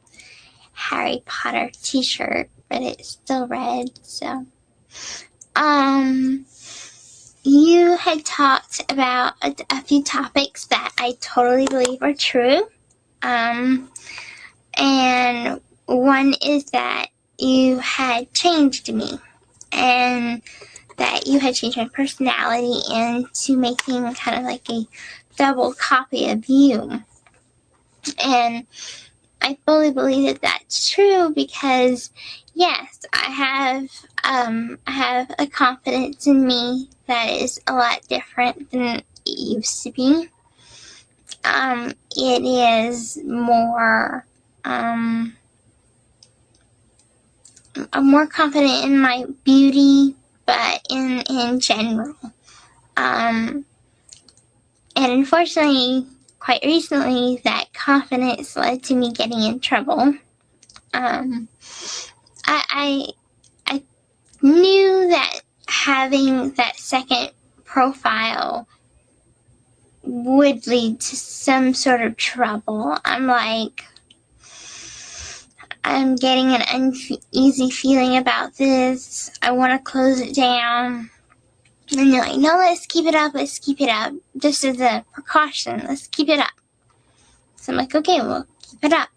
Harry Potter t-shirt, but it's still red, so. You had talked about a few topics that I totally believe are true. And one is that you had changed me, and that you had changed my personality into making kind of like a double copy of you. And I fully believe that that's true because, yes, I have a confidence in me that is a lot different than it used to be. It is more, I'm more confident in my beauty, but in general. And unfortunately, quite recently, that confidence led to me getting in trouble. I knew that having that second profile would lead to some sort of trouble. I'm like, I'm getting an uneasy feeling about this. I want to close it down. And they're like, no, let's keep it up. Let's keep it up. Just as a precaution, let's keep it up. So I'm like, okay, we'll keep it up.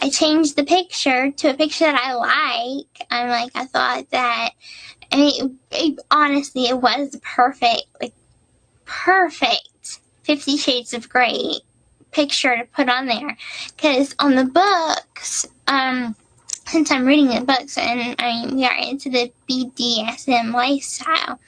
I changed the picture to a picture that I like. I'm like, I thought that, I mean, honestly, it was perfect, like, perfect 50 Shades of Grey picture to put on there. Because on the books, since I'm reading the books, and I mean, we are into the BDSM lifestyle,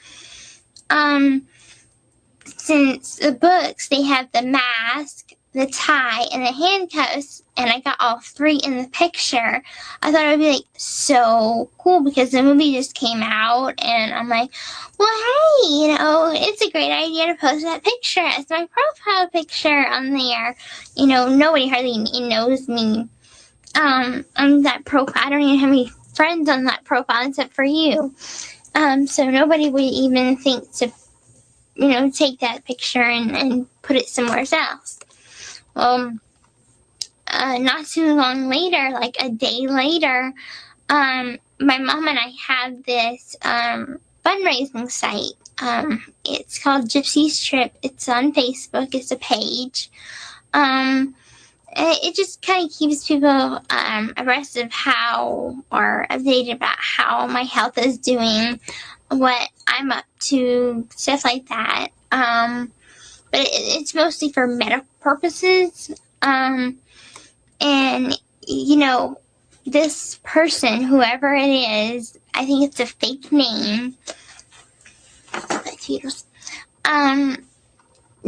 since the books, they have the mask, the tie, and the handcuffs, and I got all three in the picture. I thought it would be like so cool because the movie just came out, and I'm like, well, hey, you know, it's a great idea to post that picture as my profile picture on there. You know, nobody hardly knows me on that profile. I don't even have any friends on that profile except for you. So nobody would even think to, you know, take that picture and put it somewhere else. Well, not too long later, like a day later, my mom and I have this fundraising site. It's called Gypsy's Trip. It's on Facebook. It's a page. It just kind of keeps people abreast of how, or updated about how my health is doing, what I'm up to, stuff like that. But it's mostly for medical purposes. And, you know, this person, whoever it is, I think it's a fake name,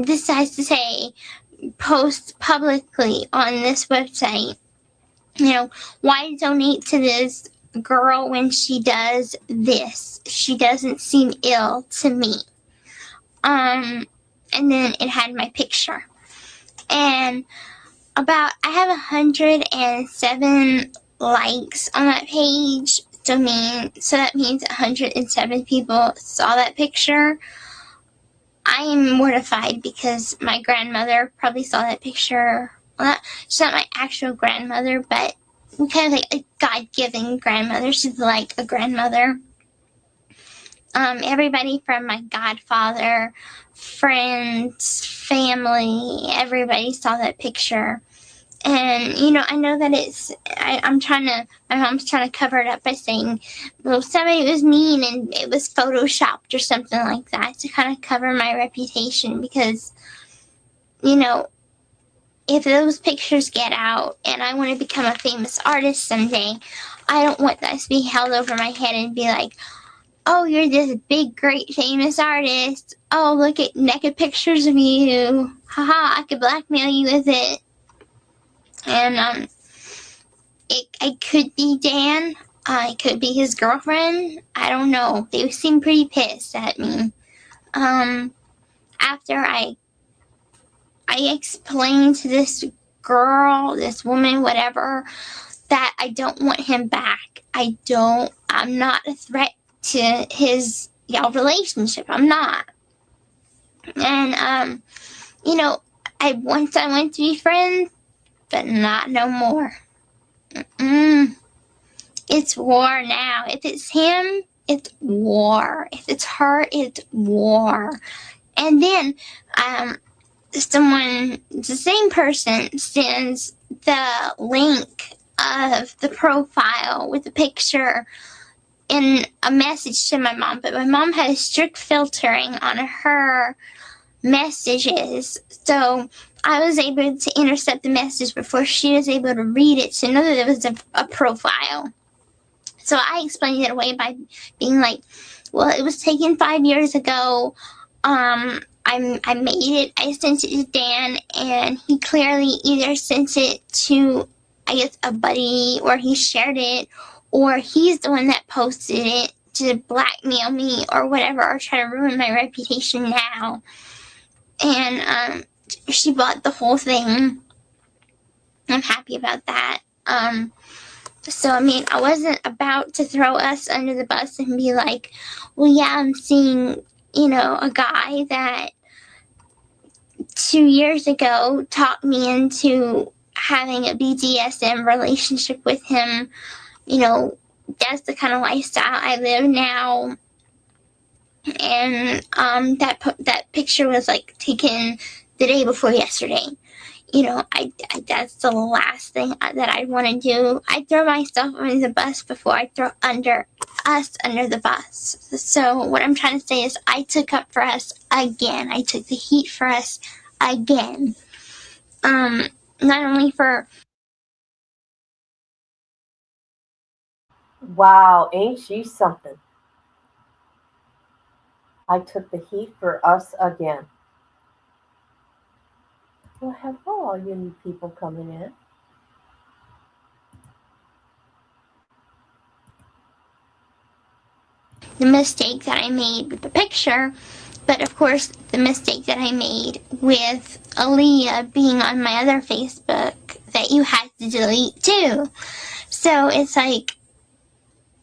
decides to say, post publicly on this website, you know, why donate to this girl when she does this? She doesn't seem ill to me. And then it had my picture. And I have 107 likes on that page. So that means 107 people saw that picture. I am mortified because my grandmother probably saw that picture. Well, she's not my actual grandmother, but kind of like a God-given grandmother. She's like a grandmother. Everybody from my godfather, friends, family, everybody saw that picture. And, you know, I know that my mom's trying to cover it up by saying, well, somebody was mean and it was photoshopped or something like that to kind of cover my reputation because, you know, if those pictures get out and I want to become a famous artist someday, I don't want that to be held over my head and be like, oh, you're this big, great, famous artist. Oh, look at naked pictures of you. Haha, I could blackmail you with it. And it could be Dan. It could be his girlfriend. I don't know. They seem pretty pissed at me. After I explained to this girl, this woman, whatever, that I don't want him back. I'm not a threat to his relationship. I'm not. And you know, I want to be friends, but not no more. It's war now. If it's him, it's war. If it's her, it's war. And then the same person sends the link of the profile with the picture in a message to my mom, but my mom has strict filtering on her messages, so I was able to intercept the message before she was able to read it to know that it was a profile. So I explained it away by being like, well, it was taken 5 years ago. I made it. I sent it to Dan, and he clearly either sent it to, I guess, a buddy, or he shared it, or he's the one that posted it to blackmail me or whatever, or try to ruin my reputation now. And she bought the whole thing. I'm happy about that. So, I mean, I wasn't about to throw us under the bus and be like, well, yeah, I'm seeing, you know, a guy that 2 years ago talked me into having a BDSM relationship with him. You know, that's the kind of lifestyle I live now. And that picture was like taken the day before yesterday. You know, I that's the last thing that I want to do. I throw myself under the bus before I throw us under the bus. So what I'm trying to say is I took up for us again. I took the heat for us again. Not only for... Wow, ain't she something? I took the heat for us again. Well, hello, all you new people coming in. the mistake that I made with the picture, but of course the mistake that I made with Aaliyah being on my other Facebook that you had to delete too. So it's like,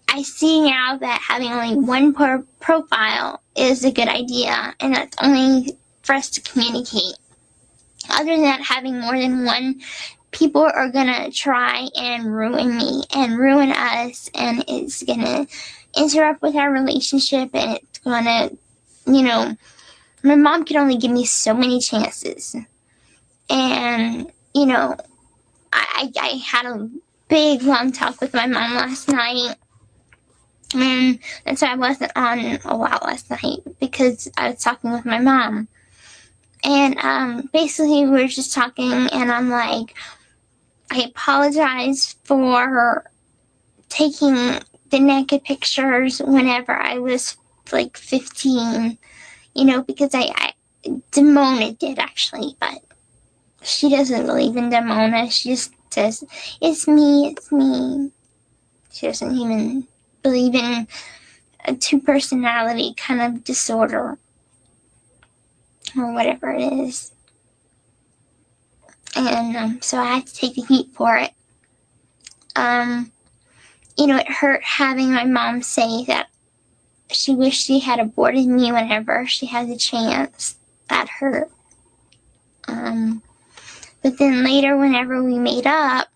I see now that having only one profile is a good idea, and that's only for us to communicate. Other than that, having more than one, people are gonna try and ruin me and ruin us, and it's gonna interrupt with our relationship, and it's gonna, you know, my mom could only give me so many chances. And, you know, I had a big long talk with my mom last night. And so I wasn't on a lot last night because I was talking with my mom. And basically we were just talking, and I'm like, I apologize for taking the naked pictures whenever I was like 15, you know, because Demona did actually, but she doesn't believe in Demona. She just says, it's me, it's me. She doesn't even believe in a two-personality kind of disorder or whatever it is. And so I had to take the heat for it. You know, it hurt having my mom say that she wished she had aborted me whenever she had the chance. That hurt. But then later, whenever we made up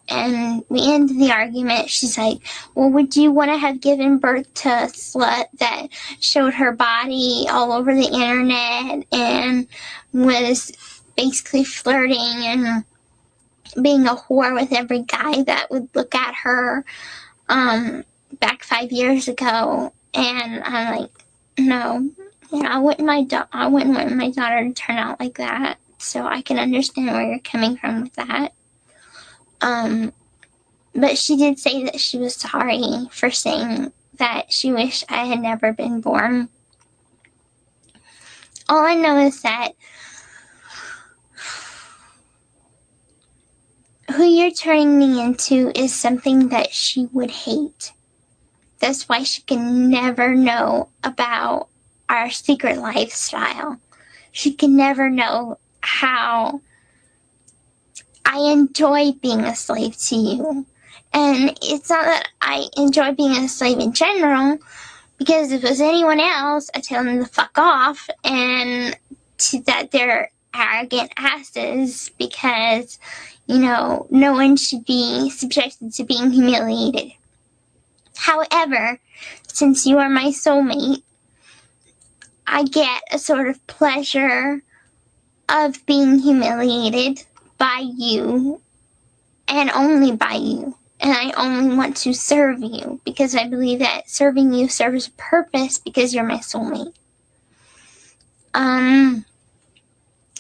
and we ended the argument, she's like, well, would you want to have given birth to a slut that showed her body all over the internet and was basically flirting and being a whore with every guy that would look at her back 5 years ago? And I'm like, no, you know, I wouldn't want my daughter to turn out like that. So I can understand where you're coming from with that. But she did say that she was sorry for saying that she wished I had never been born. All I know is that who you're turning me into is something that she would hate. That's why she can never know about our secret lifestyle. She can never know how I enjoy being a slave to you. And it's not that I enjoy being a slave in general, because if it was anyone else, I'd tell them to fuck off and that they're arrogant asses, because, you know, no one should be subjected to being humiliated. However, since you are my soulmate, I get a sort of pleasure of being humiliated by you, and only by you. And I only want to serve you, because I believe that serving you serves a purpose, because you're my soulmate.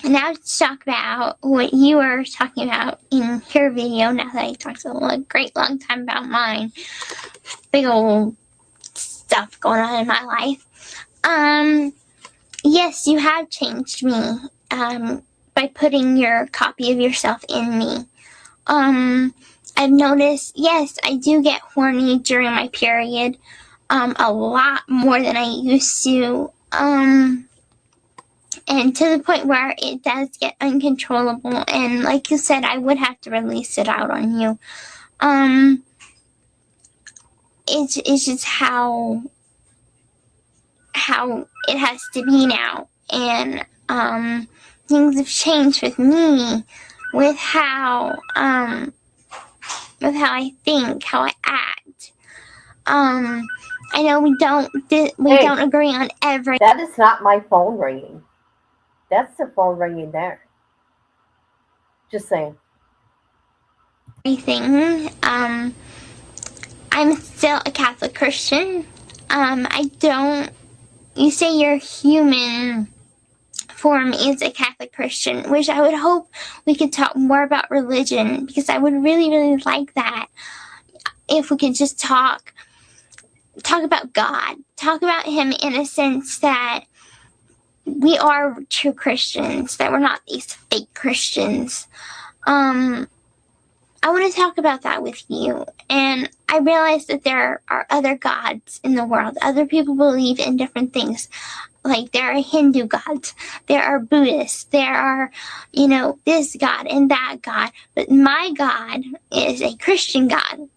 now let's talk about what you were talking about in your video. Now that I talked a great long time about mine. Big old stuff going on in my life. Yes, you have changed me by putting your copy of yourself in me. I've noticed, yes, I do get horny during my period, a lot more than I used to, and to the point where it does get uncontrollable, and like you said, I would have to release it out on you. It's just how it has to be now, and things have changed with me, with how I think, how I act. I know we don't agree on everything. That is not my phone ringing. That's the phone ringing there. Just saying. I'm still a Catholic Christian. You say your human form is a Catholic Christian, which I would hope we could talk more about religion, because I would really, really like that. If we could just talk about God, talk about Him in a sense that we are true Christians, that we're not these fake Christians. I want to talk about that with you. And I realize that there are other gods in the world. Other people believe in different things. Like there are Hindu gods, there are Buddhists, there are, this God and that God. But my God is a Christian God.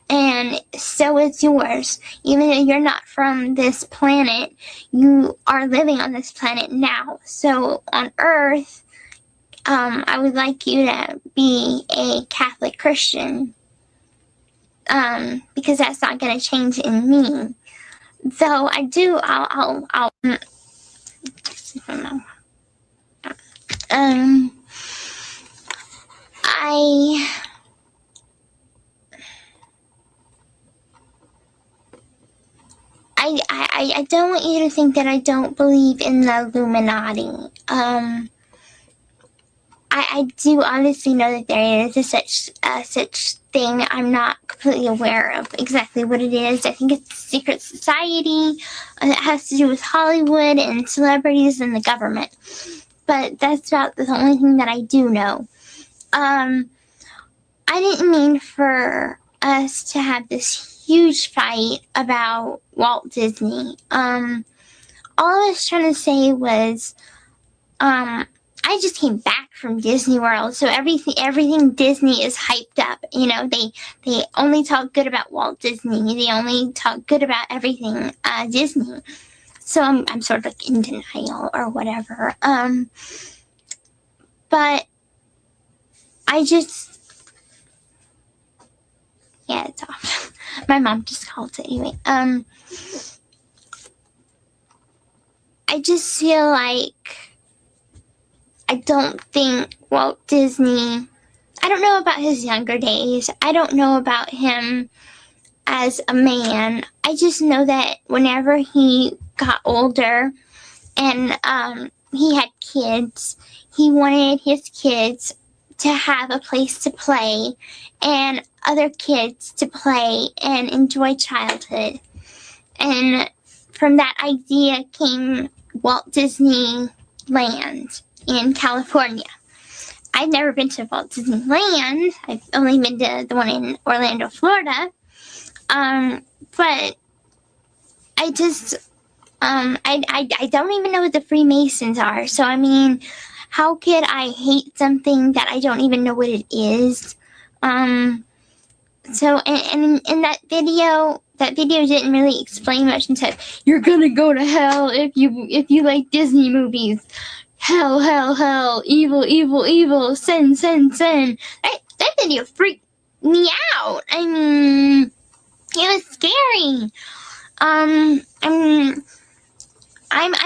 And so is yours. Even though you're not from this planet, you are living on this planet now. So on Earth, I would like you to be a Catholic Christian, because that's not going to change in me. Though I do, I don't want you to think that I don't believe in the Illuminati. I do honestly know that there is such thing. I'm not completely aware of exactly what it is. I think it's a secret society that has to do with Hollywood and celebrities and the government. But that's about the only thing that I do know. I didn't mean for us to have this huge fight about Walt Disney. All I was trying to say was, I just came back from Disney World, so everything Disney is hyped up. They only talk good about Walt Disney. They only talk good about everything Disney. So I'm sort of like in denial or whatever. But I just, yeah, it's off. My mom just called it anyway. I just feel like I don't think Walt Disney, I don't know about his younger days. I don't know about him as a man. I just know that whenever he got older and he had kids, he wanted his kids to have a place to play and other kids to play and enjoy childhood. And from that idea came Walt Disney Land in California. I've never been to Walt Disney Land. I've only been to the one in Orlando, Florida. But I just, I don't even know what the Freemasons are. So, I mean, how could I hate something that I don't even know what it is? So, and in that video didn't really explain much and said, you're gonna go to hell if you like Disney movies. Hell, hell, hell, evil, evil, evil, sin, sin, sin. That video freaked me out. I mean, it was scary. I'm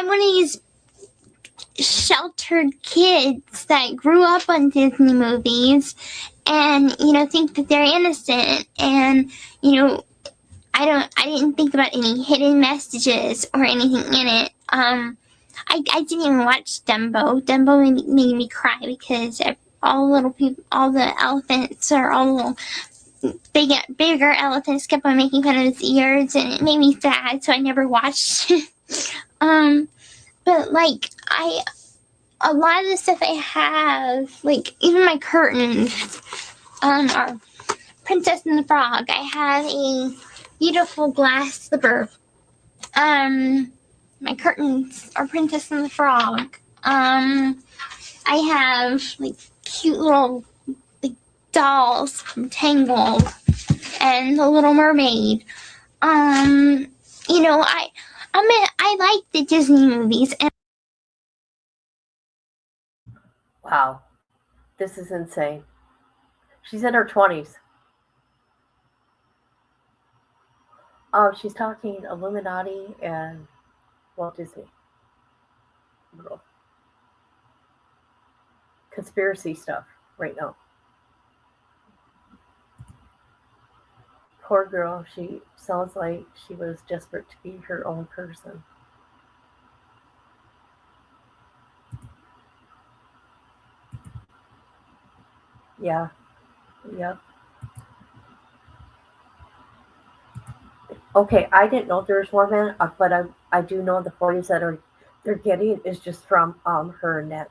one of these sheltered kids that grew up on Disney movies and, think that they're innocent. And, I didn't think about any hidden messages or anything in it. I didn't even watch Dumbo. Dumbo made me cry because all the little people, all the elephants, or all the little bigger elephants kept on making fun of his ears, and it made me sad, so I never watched it. But like, a lot of the stuff I have, like even my curtains, are Princess and the Frog. I have a beautiful glass slipper. My curtains are Princess and the Frog. I have like cute little like dolls from Tangled and The Little Mermaid. You know, I like the Disney movies, and Wow, this is insane. She's in her 20s. She's talking Illuminati and Walt Disney. Girl. Conspiracy stuff right now. Poor girl, she sounds like she was desperate to be her own person. Yeah, yep. Okay, I didn't know there was more men, but I do know the 40s that they're getting is just from her neck.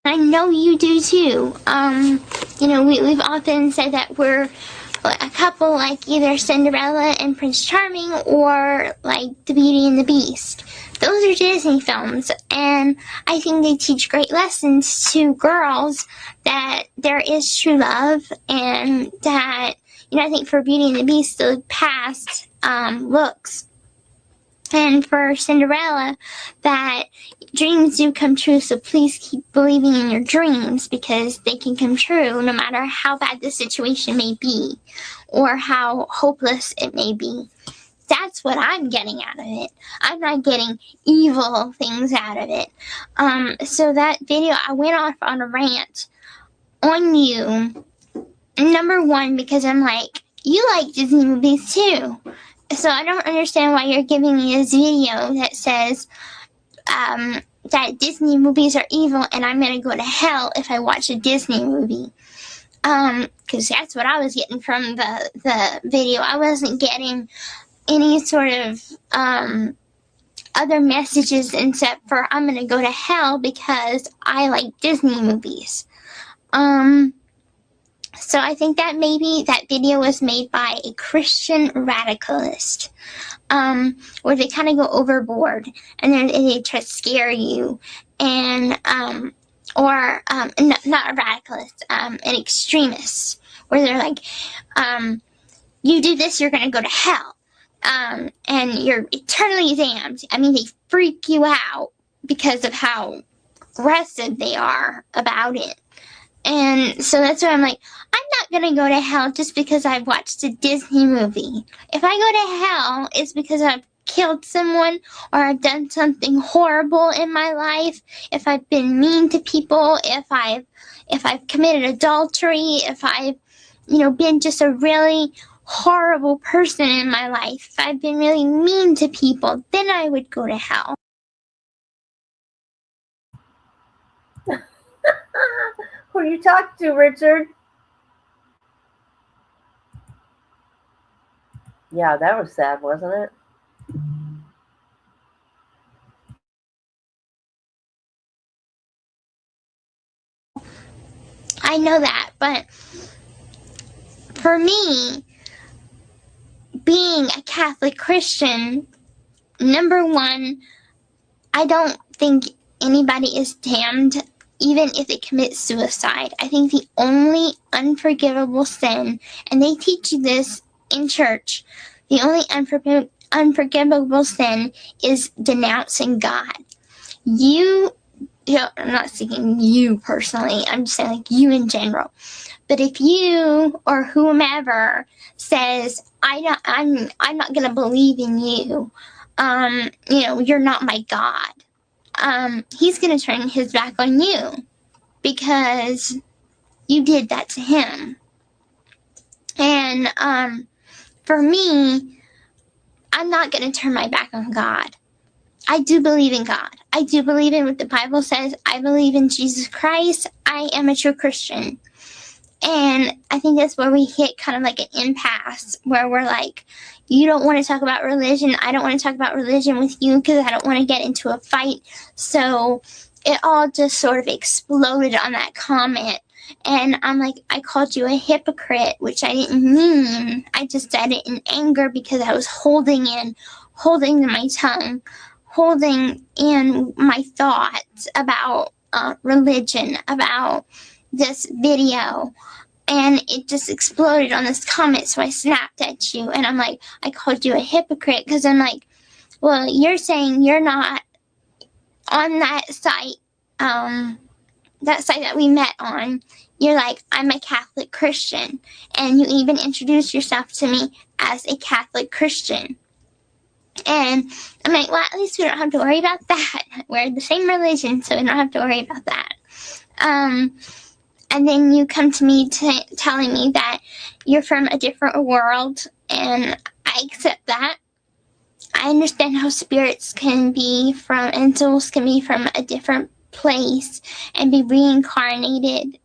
I know you do too. You know, we've often said that we're a couple like either Cinderella and Prince Charming, or like The Beauty and the Beast. Those are Disney films, and I think they teach great lessons to girls that there is true love, and that, you know, I think for Beauty and the Beast, the past looks. And for Cinderella, that dreams do come true, so please keep believing in your dreams, because they can come true no matter how bad the situation may be or how hopeless it may be. That's what I'm getting out of it. I'm not getting evil things out of it. So that video, I went off on a rant on you. Number one, because I'm like, you like Disney movies too. So I don't understand why you're giving me this video that says that Disney movies are evil and I'm going to go to hell if I watch a Disney movie. Because that's what I was getting from the video. I wasn't getting any sort of other messages except for I'm going to go to hell because I like Disney movies. So I think that maybe that video was made by a Christian radicalist, where they kind of go overboard and then they try to scare you, and not a radicalist, an extremist, where they're like, you do this, you're going to go to hell, and you're eternally damned. I mean, they freak you out because of how aggressive they are about it. And so that's why I'm like, I'm not going to go to hell just because I've watched a Disney movie. If I go to hell, it's because I've killed someone or I've done something horrible in my life. If I've been mean to people, if I've committed adultery, if I've, you know, been just a really horrible person in my life, if I've been really mean to people, then I would go to hell. Who you talk to, Richard? Yeah, that was sad, wasn't it? I know that, but for me, being a Catholic Christian, number one, I don't think anybody is damned even if they commit suicide. I think the only unforgivable sin, and they teach you this in church, the only unforgivable sin is denouncing God. You know, I'm not saying you personally, I'm just saying like you in general. But if you or whomever says, I'm not gonna believe in you, you know, you're not my God, he's gonna turn his back on you because you did that to him. And for me, I'm not going to turn my back on God. I do believe in God. I do believe in what the Bible says. I believe in Jesus Christ. I am a true Christian. And I think that's where we hit kind of like an impasse, where we're like, you don't want to talk about religion. I don't want to talk about religion with you because I don't want to get into a fight. So it all just sort of exploded on that comment. And I'm like, I called you a hypocrite, which I didn't mean. I just said it in anger because I was holding my tongue, holding in my thoughts about religion, about this video. And it just exploded on this comment, so I snapped at you. And I'm like, I called you a hypocrite because I'm like, well, you're saying you're not on that site that we met on. You're like, I'm a Catholic Christian. And you even introduced yourself to me as a Catholic Christian. And I'm like, well, at least we don't have to worry about that. We're the same religion, so we don't have to worry about that. And then you come to me telling me that you're from a different world, and I accept that. I understand how spirits can be from, and souls can be from a different place and be reincarnated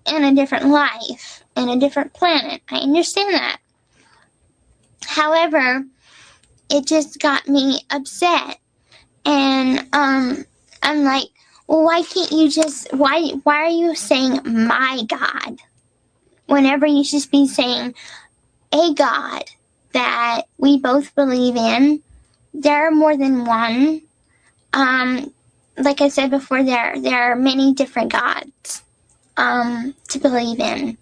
in a different life, in a different planet. I understand that. However, it just got me upset. And I'm like, well, why can't you just, why are you saying my God whenever you should be saying a God that we both believe in? There are more than one. Like I said before, there are many different gods to believe in.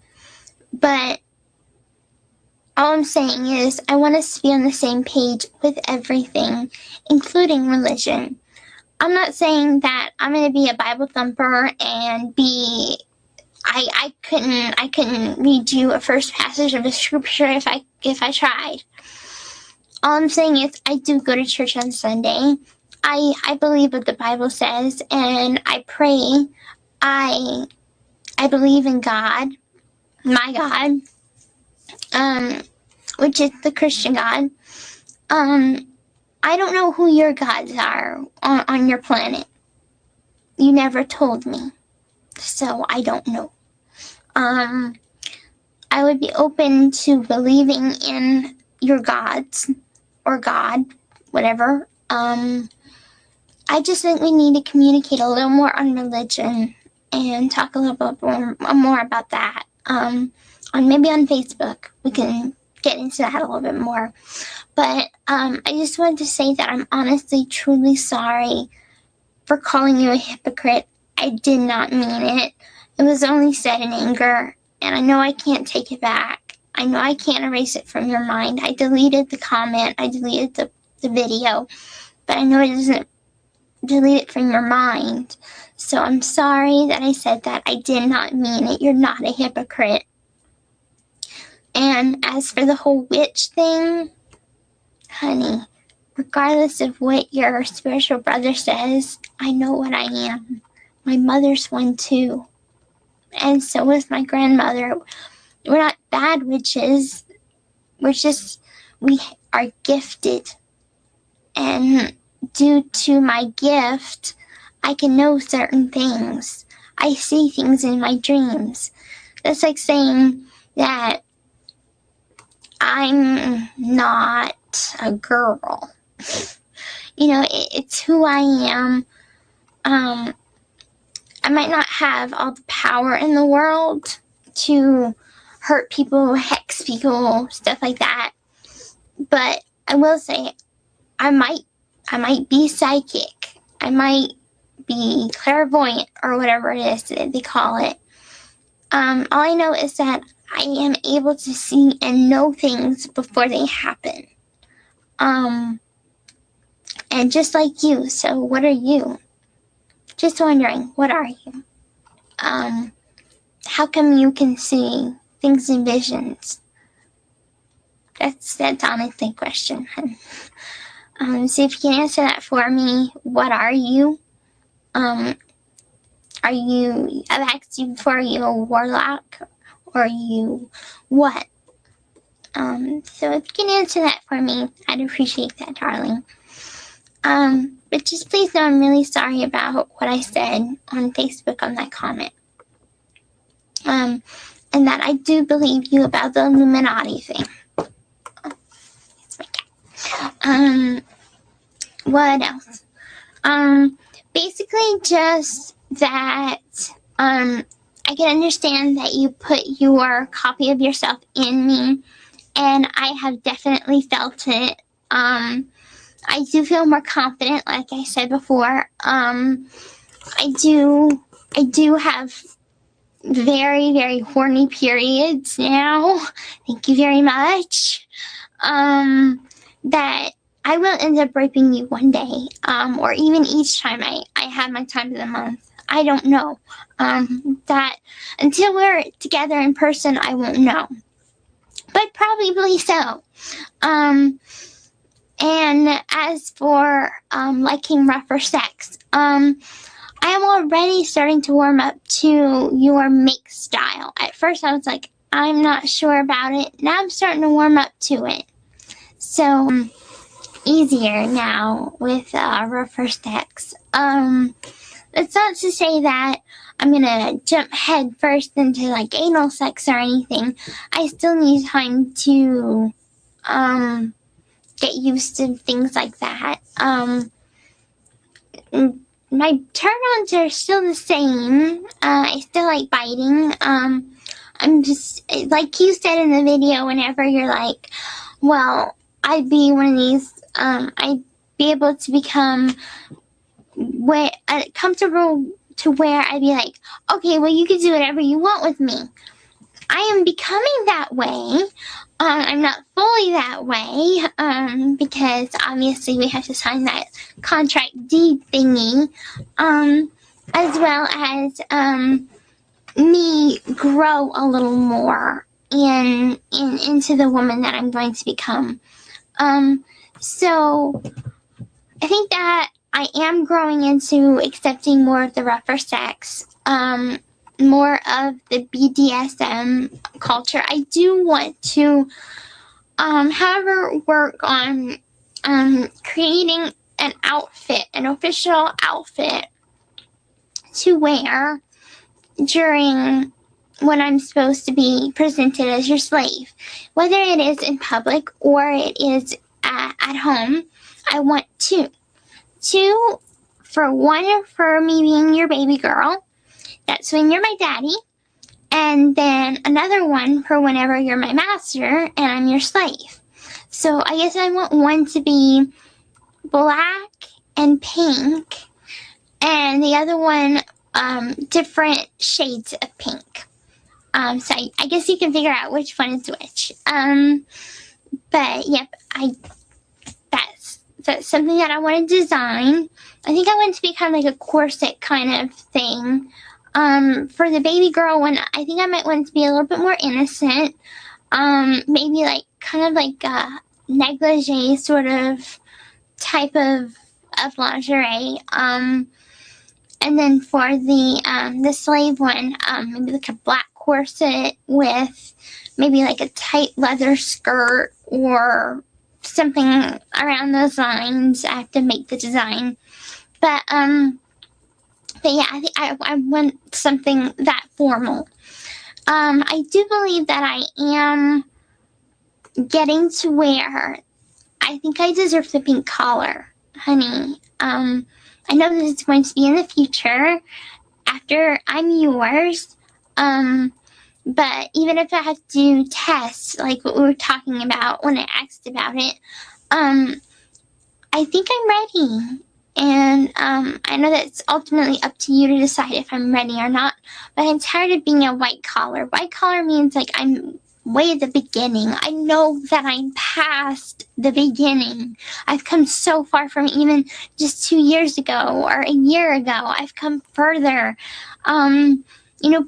But all I'm saying is I want us to be on the same page with everything, including religion. I'm not saying that I'm going to be a Bible thumper and be, I couldn't read you a first passage of a scripture if I tried. All I'm saying is I do go to church on Sunday. I believe what the Bible says, and I pray. I believe in God, my God, which is the Christian God. I don't know who your gods are on your planet. You never told me, so I don't know. I would be open to believing in your gods, or God, whatever. I just think we need to communicate a little more on religion and talk a little bit more about that. Maybe on Facebook, we can get into that a little bit more. But I just wanted to say that I'm honestly, truly sorry for calling you a hypocrite. I did not mean it. It was only said in anger, and I know I can't take it back. I know I can't erase it from your mind. I deleted the comment. I deleted the video, but I know it doesn't delete it from your mind. So I'm sorry that I said that. I did not mean it. You're not a hypocrite. And as for the whole witch thing, honey, regardless of what your spiritual brother says, I know what I am. My mother's one too. And so was my grandmother. We're not bad witches. We are gifted. And due to my gift, I can know certain things. I see things in my dreams. That's like saying that I'm not a girl. You know, it's who I am. I might not have all the power in the world to hurt people, hex people, stuff like that. But I will say, I might be psychic. I might be clairvoyant, or whatever it is that they call it. All I know is that I am able to see and know things before they happen. And just like you, so what are you? Just wondering, what are you? How come you can see things in visions? That's honestly a question. So if you can answer that for me, what are you? I've asked you before, are you a warlock? Or are you what? So if you can answer that for me, I'd appreciate that, darling. But just please know I'm really sorry about what I said on Facebook on that comment. And that I do believe you about the Illuminati thing. What else? Basically just that, I can understand that you put your copy of yourself in me, and I have definitely felt it. I do feel more confident, like I said before. I do have very, very horny periods now. Thank you very much. That I will end up raping you one day, or even each time I have my time of the month. I don't know. That until we're together in person, I won't know. But probably so. And as for liking rougher sex, I am already starting to warm up to your make style. At first I was like, I'm not sure about it. Now I'm starting to warm up to it. So, easier now with rougher sex. It's not to say that I'm gonna jump head first into like anal sex or anything. I still need time to get used to things like that. My turn-ons are still the same. I still like biting. I'm just, like you said in the video, whenever you're like, well, I'd be one of these, I'd be able to become comfortable to where I'd be like, okay, well, you can do whatever you want with me. I am becoming that way. I'm not fully that way, because obviously we have to sign that contract deed thingy, as well as, me grow a little more into the woman that I'm going to become. So I think that I am growing into accepting more of the rougher sex, more of the BDSM culture. I do want to, however, work on creating an outfit, an official outfit to wear during when I'm supposed to be presented as your slave. Whether it is in public or it is at home, I want two. Two, for one, for me being your baby girl. That's when you're my daddy. And then another one for whenever you're my master and I'm your slave. So I guess I want one to be black and pink, and the other one different shades of pink. So I guess you can figure out which one is which. But yep, that's something that I want to design. I think I want it to be kind of like a corset kind of thing. For the baby girl one, I think I might want it to be a little bit more innocent. Maybe like kind of like a negligee sort of type of lingerie. And then for the slave one, maybe like a black corset with maybe like a tight leather skirt or something around those lines. I have to make the design. But yeah, I think I want something that formal. I do believe that I am getting to where I think I deserve the pink collar, honey. I know this is going to be in the future after I'm yours. But even if I have to do tests, like what we were talking about when I asked about it, I think I'm ready. And I know that it's ultimately up to you to decide if I'm ready or not. But I'm tired of being a white collar. White collar means like I'm way at the beginning. I know that I'm past the beginning. I've come so far from even just 2 years ago or a year ago. I've come further.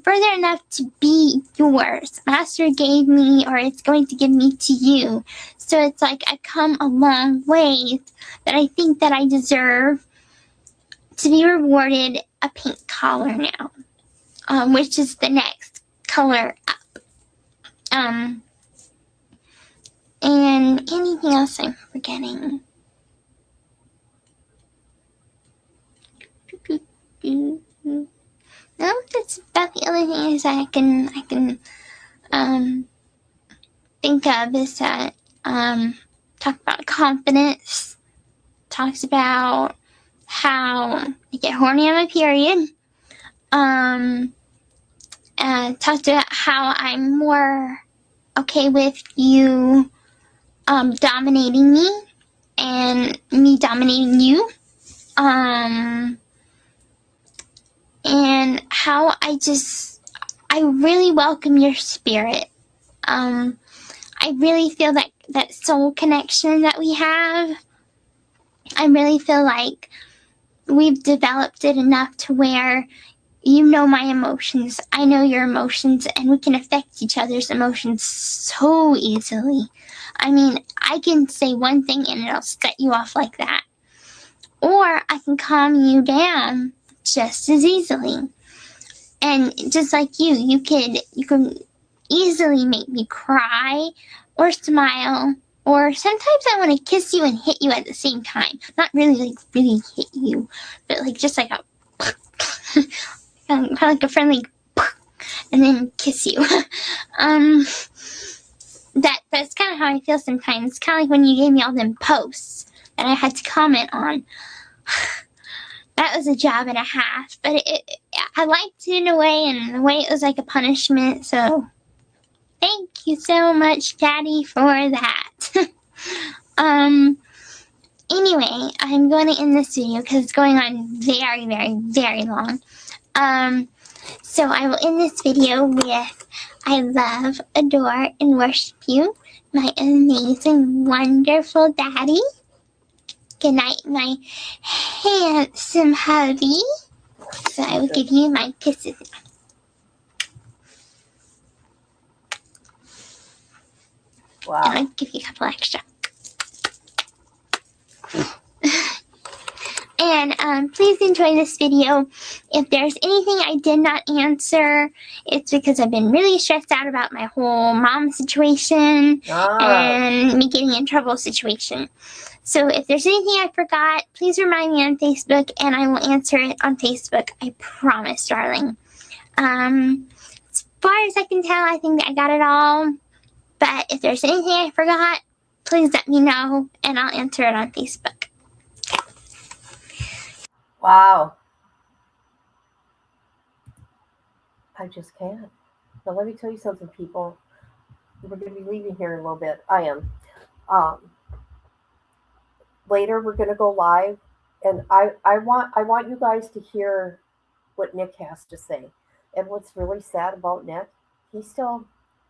Further enough to be yours. Master gave me, or it's going to give me to you. So it's like I've come a long way that I think that I deserve to be rewarded a pink collar now, which is the next color up. And anything else I'm forgetting? No, that's about the only thing I can think of is that talk about confidence, talks about how I get horny on my period, talked about how I'm more okay with you dominating me and me dominating you, and how I really welcome your spirit. I really feel that soul connection that we have. I really feel like we've developed it enough to where you know my emotions, I know your emotions, and we can affect each other's emotions so easily. I mean, I can say one thing and it'll set you off like that. Or I can calm you down just as easily. And just like you can easily make me cry or smile, or sometimes I want to kiss you and hit you at the same time. Not really really hit you, but just like a kind of like a friendly and then kiss you. That's kind of how I feel sometimes. It's kind of like when you gave me all them posts that I had to comment on. That was a job and a half, but I liked it in a way, and in a way it was like a punishment, so thank you so much, Daddy, for that. Anyway, I'm going to end this video because it's going on very, very, very long. So I will end this video with I love, adore, and worship you, my amazing, wonderful daddy. Good night, my handsome hubby. So I will give you my kisses. Wow. And I'll give you a couple extra. And please enjoy this video. If there's anything I did not answer, it's because I've been really stressed out about my whole mom situation and me getting in trouble situation. So if there's anything I forgot, please remind me on Facebook and I will answer it on Facebook. I promise, darling. As far as I can tell, I think I got it all. But if there's anything I forgot, please let me know and I'll answer it on Facebook. Wow. I just can't. Now let me tell you something, people. We're going to be leaving here in a little bit. I am. Later, we're going to go live, and I want you guys to hear what Nick has to say. And what's really sad about Nick, he still,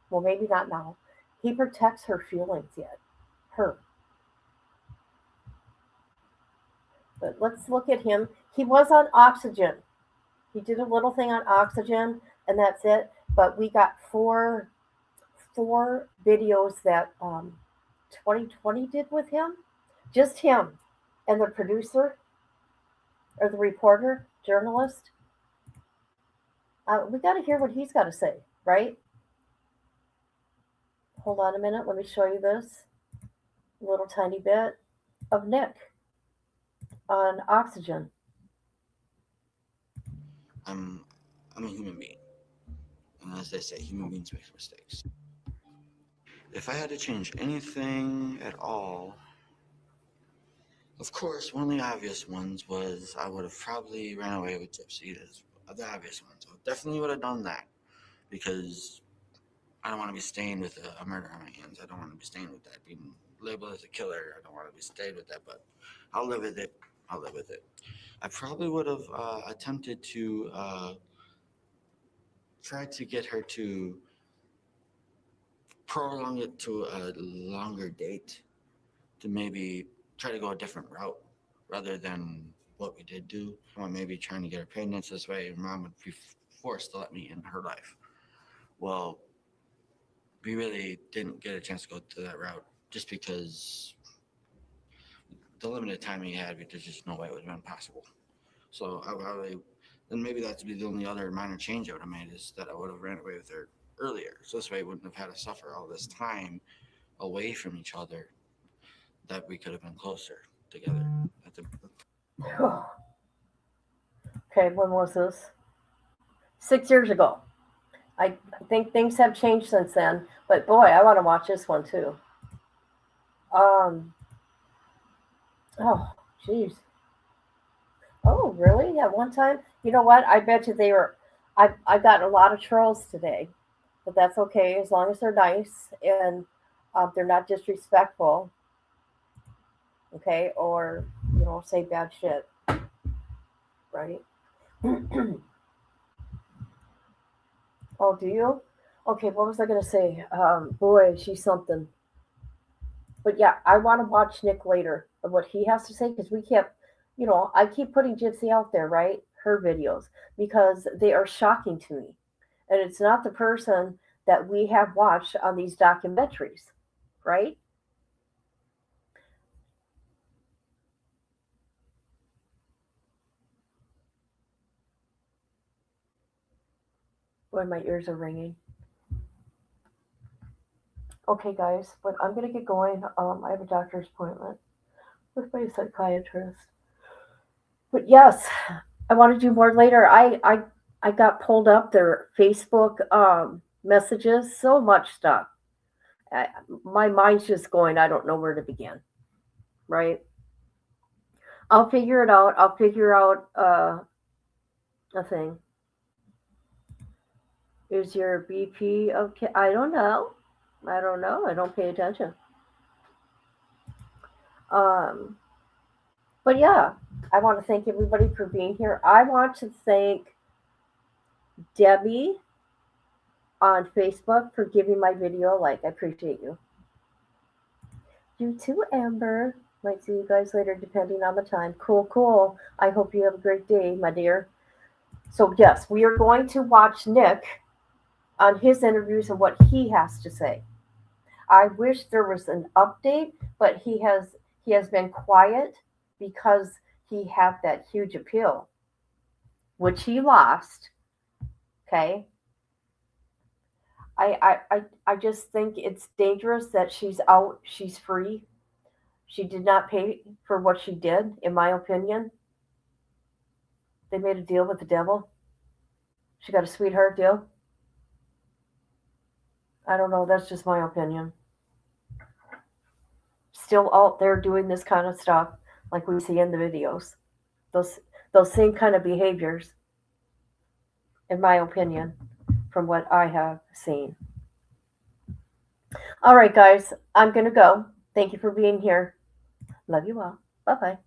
well, maybe not now, he protects her feelings yet. Her. But let's look at him. He was on oxygen. He did a little thing on oxygen, and that's it. But we got four videos that 2020 did with him. Just him and the producer or the reporter, journalist. We got to hear what he's got to say, right? Hold on a minute. Let me show you this little tiny bit of Nick on oxygen. I'm a human being. And as they say, human beings make mistakes. If I had to change anything at all, of course, one of the obvious ones was I would have probably ran away with Gyspy. That's the obvious ones. I definitely would have done that because I don't want to be stained with a murder on my hands. I don't want to be stained with that. Being labeled as a killer, I don't want to be stained with that, but I'll live with it. I'll live with it. I probably would have attempted to try to get her to prolong it to a longer date, to maybe try to go a different route rather than what we did do. Or maybe trying to get her pregnant this way, and mom would be forced to let me in her life. Well, we really didn't get a chance to go to that route just because the limited time we had, there's just no way it would have been possible. So I really, then maybe that'd be the only other minor change I would have made is that I would have ran away with her earlier. So this way I wouldn't have had to suffer all this time away from each other that we could have been closer together. Okay, when was this? 6 years ago. I think things have changed since then, but boy, I want to watch this one too. Oh, jeez. Oh, really? At one time? You know what? I bet you they were. I got a lot of trolls today, but that's okay as long as they're nice and they're not disrespectful. Okay, or say bad shit, right? Oh, do you? Okay, what was I gonna say? Boy, she's something. But yeah, I want to watch Nick later of what he has to say because we kept, I keep putting Gypsy out there, right? Her videos because they are shocking to me, and it's not the person that we have watched on these documentaries, right? Boy, my ears are ringing. Okay, guys, but I'm gonna get going. I have a doctor's appointment with my psychiatrist. But yes, I want to do more later. I got pulled up their Facebook messages, so much stuff. My mind's just going. I don't know where to begin. Right? I'll figure it out. I'll figure out a thing. Is your BP okay? I don't know. I don't know. I don't pay attention. But yeah, I want to thank everybody for being here. I want to thank Debbie on Facebook for giving my video a like. I appreciate you. You too, Amber. Might see you guys later depending on the time. Cool. I hope you have a great day, my dear. So yes, we are going to watch Nick on his interviews and what he has to say. I wish there was an update, but he has been quiet because he had that huge appeal, which he lost. Okay. I just think it's dangerous that she's out, she's free. She did not pay for what she did, in my opinion. They made a deal with the devil. She got a sweetheart deal. I don't know, that's just my opinion. Still out there doing this kind of stuff like we see in the videos. Those same kind of behaviors, in my opinion, from what I have seen. All right, guys, I'm going to go. Thank you for being here. Love you all. Bye-bye.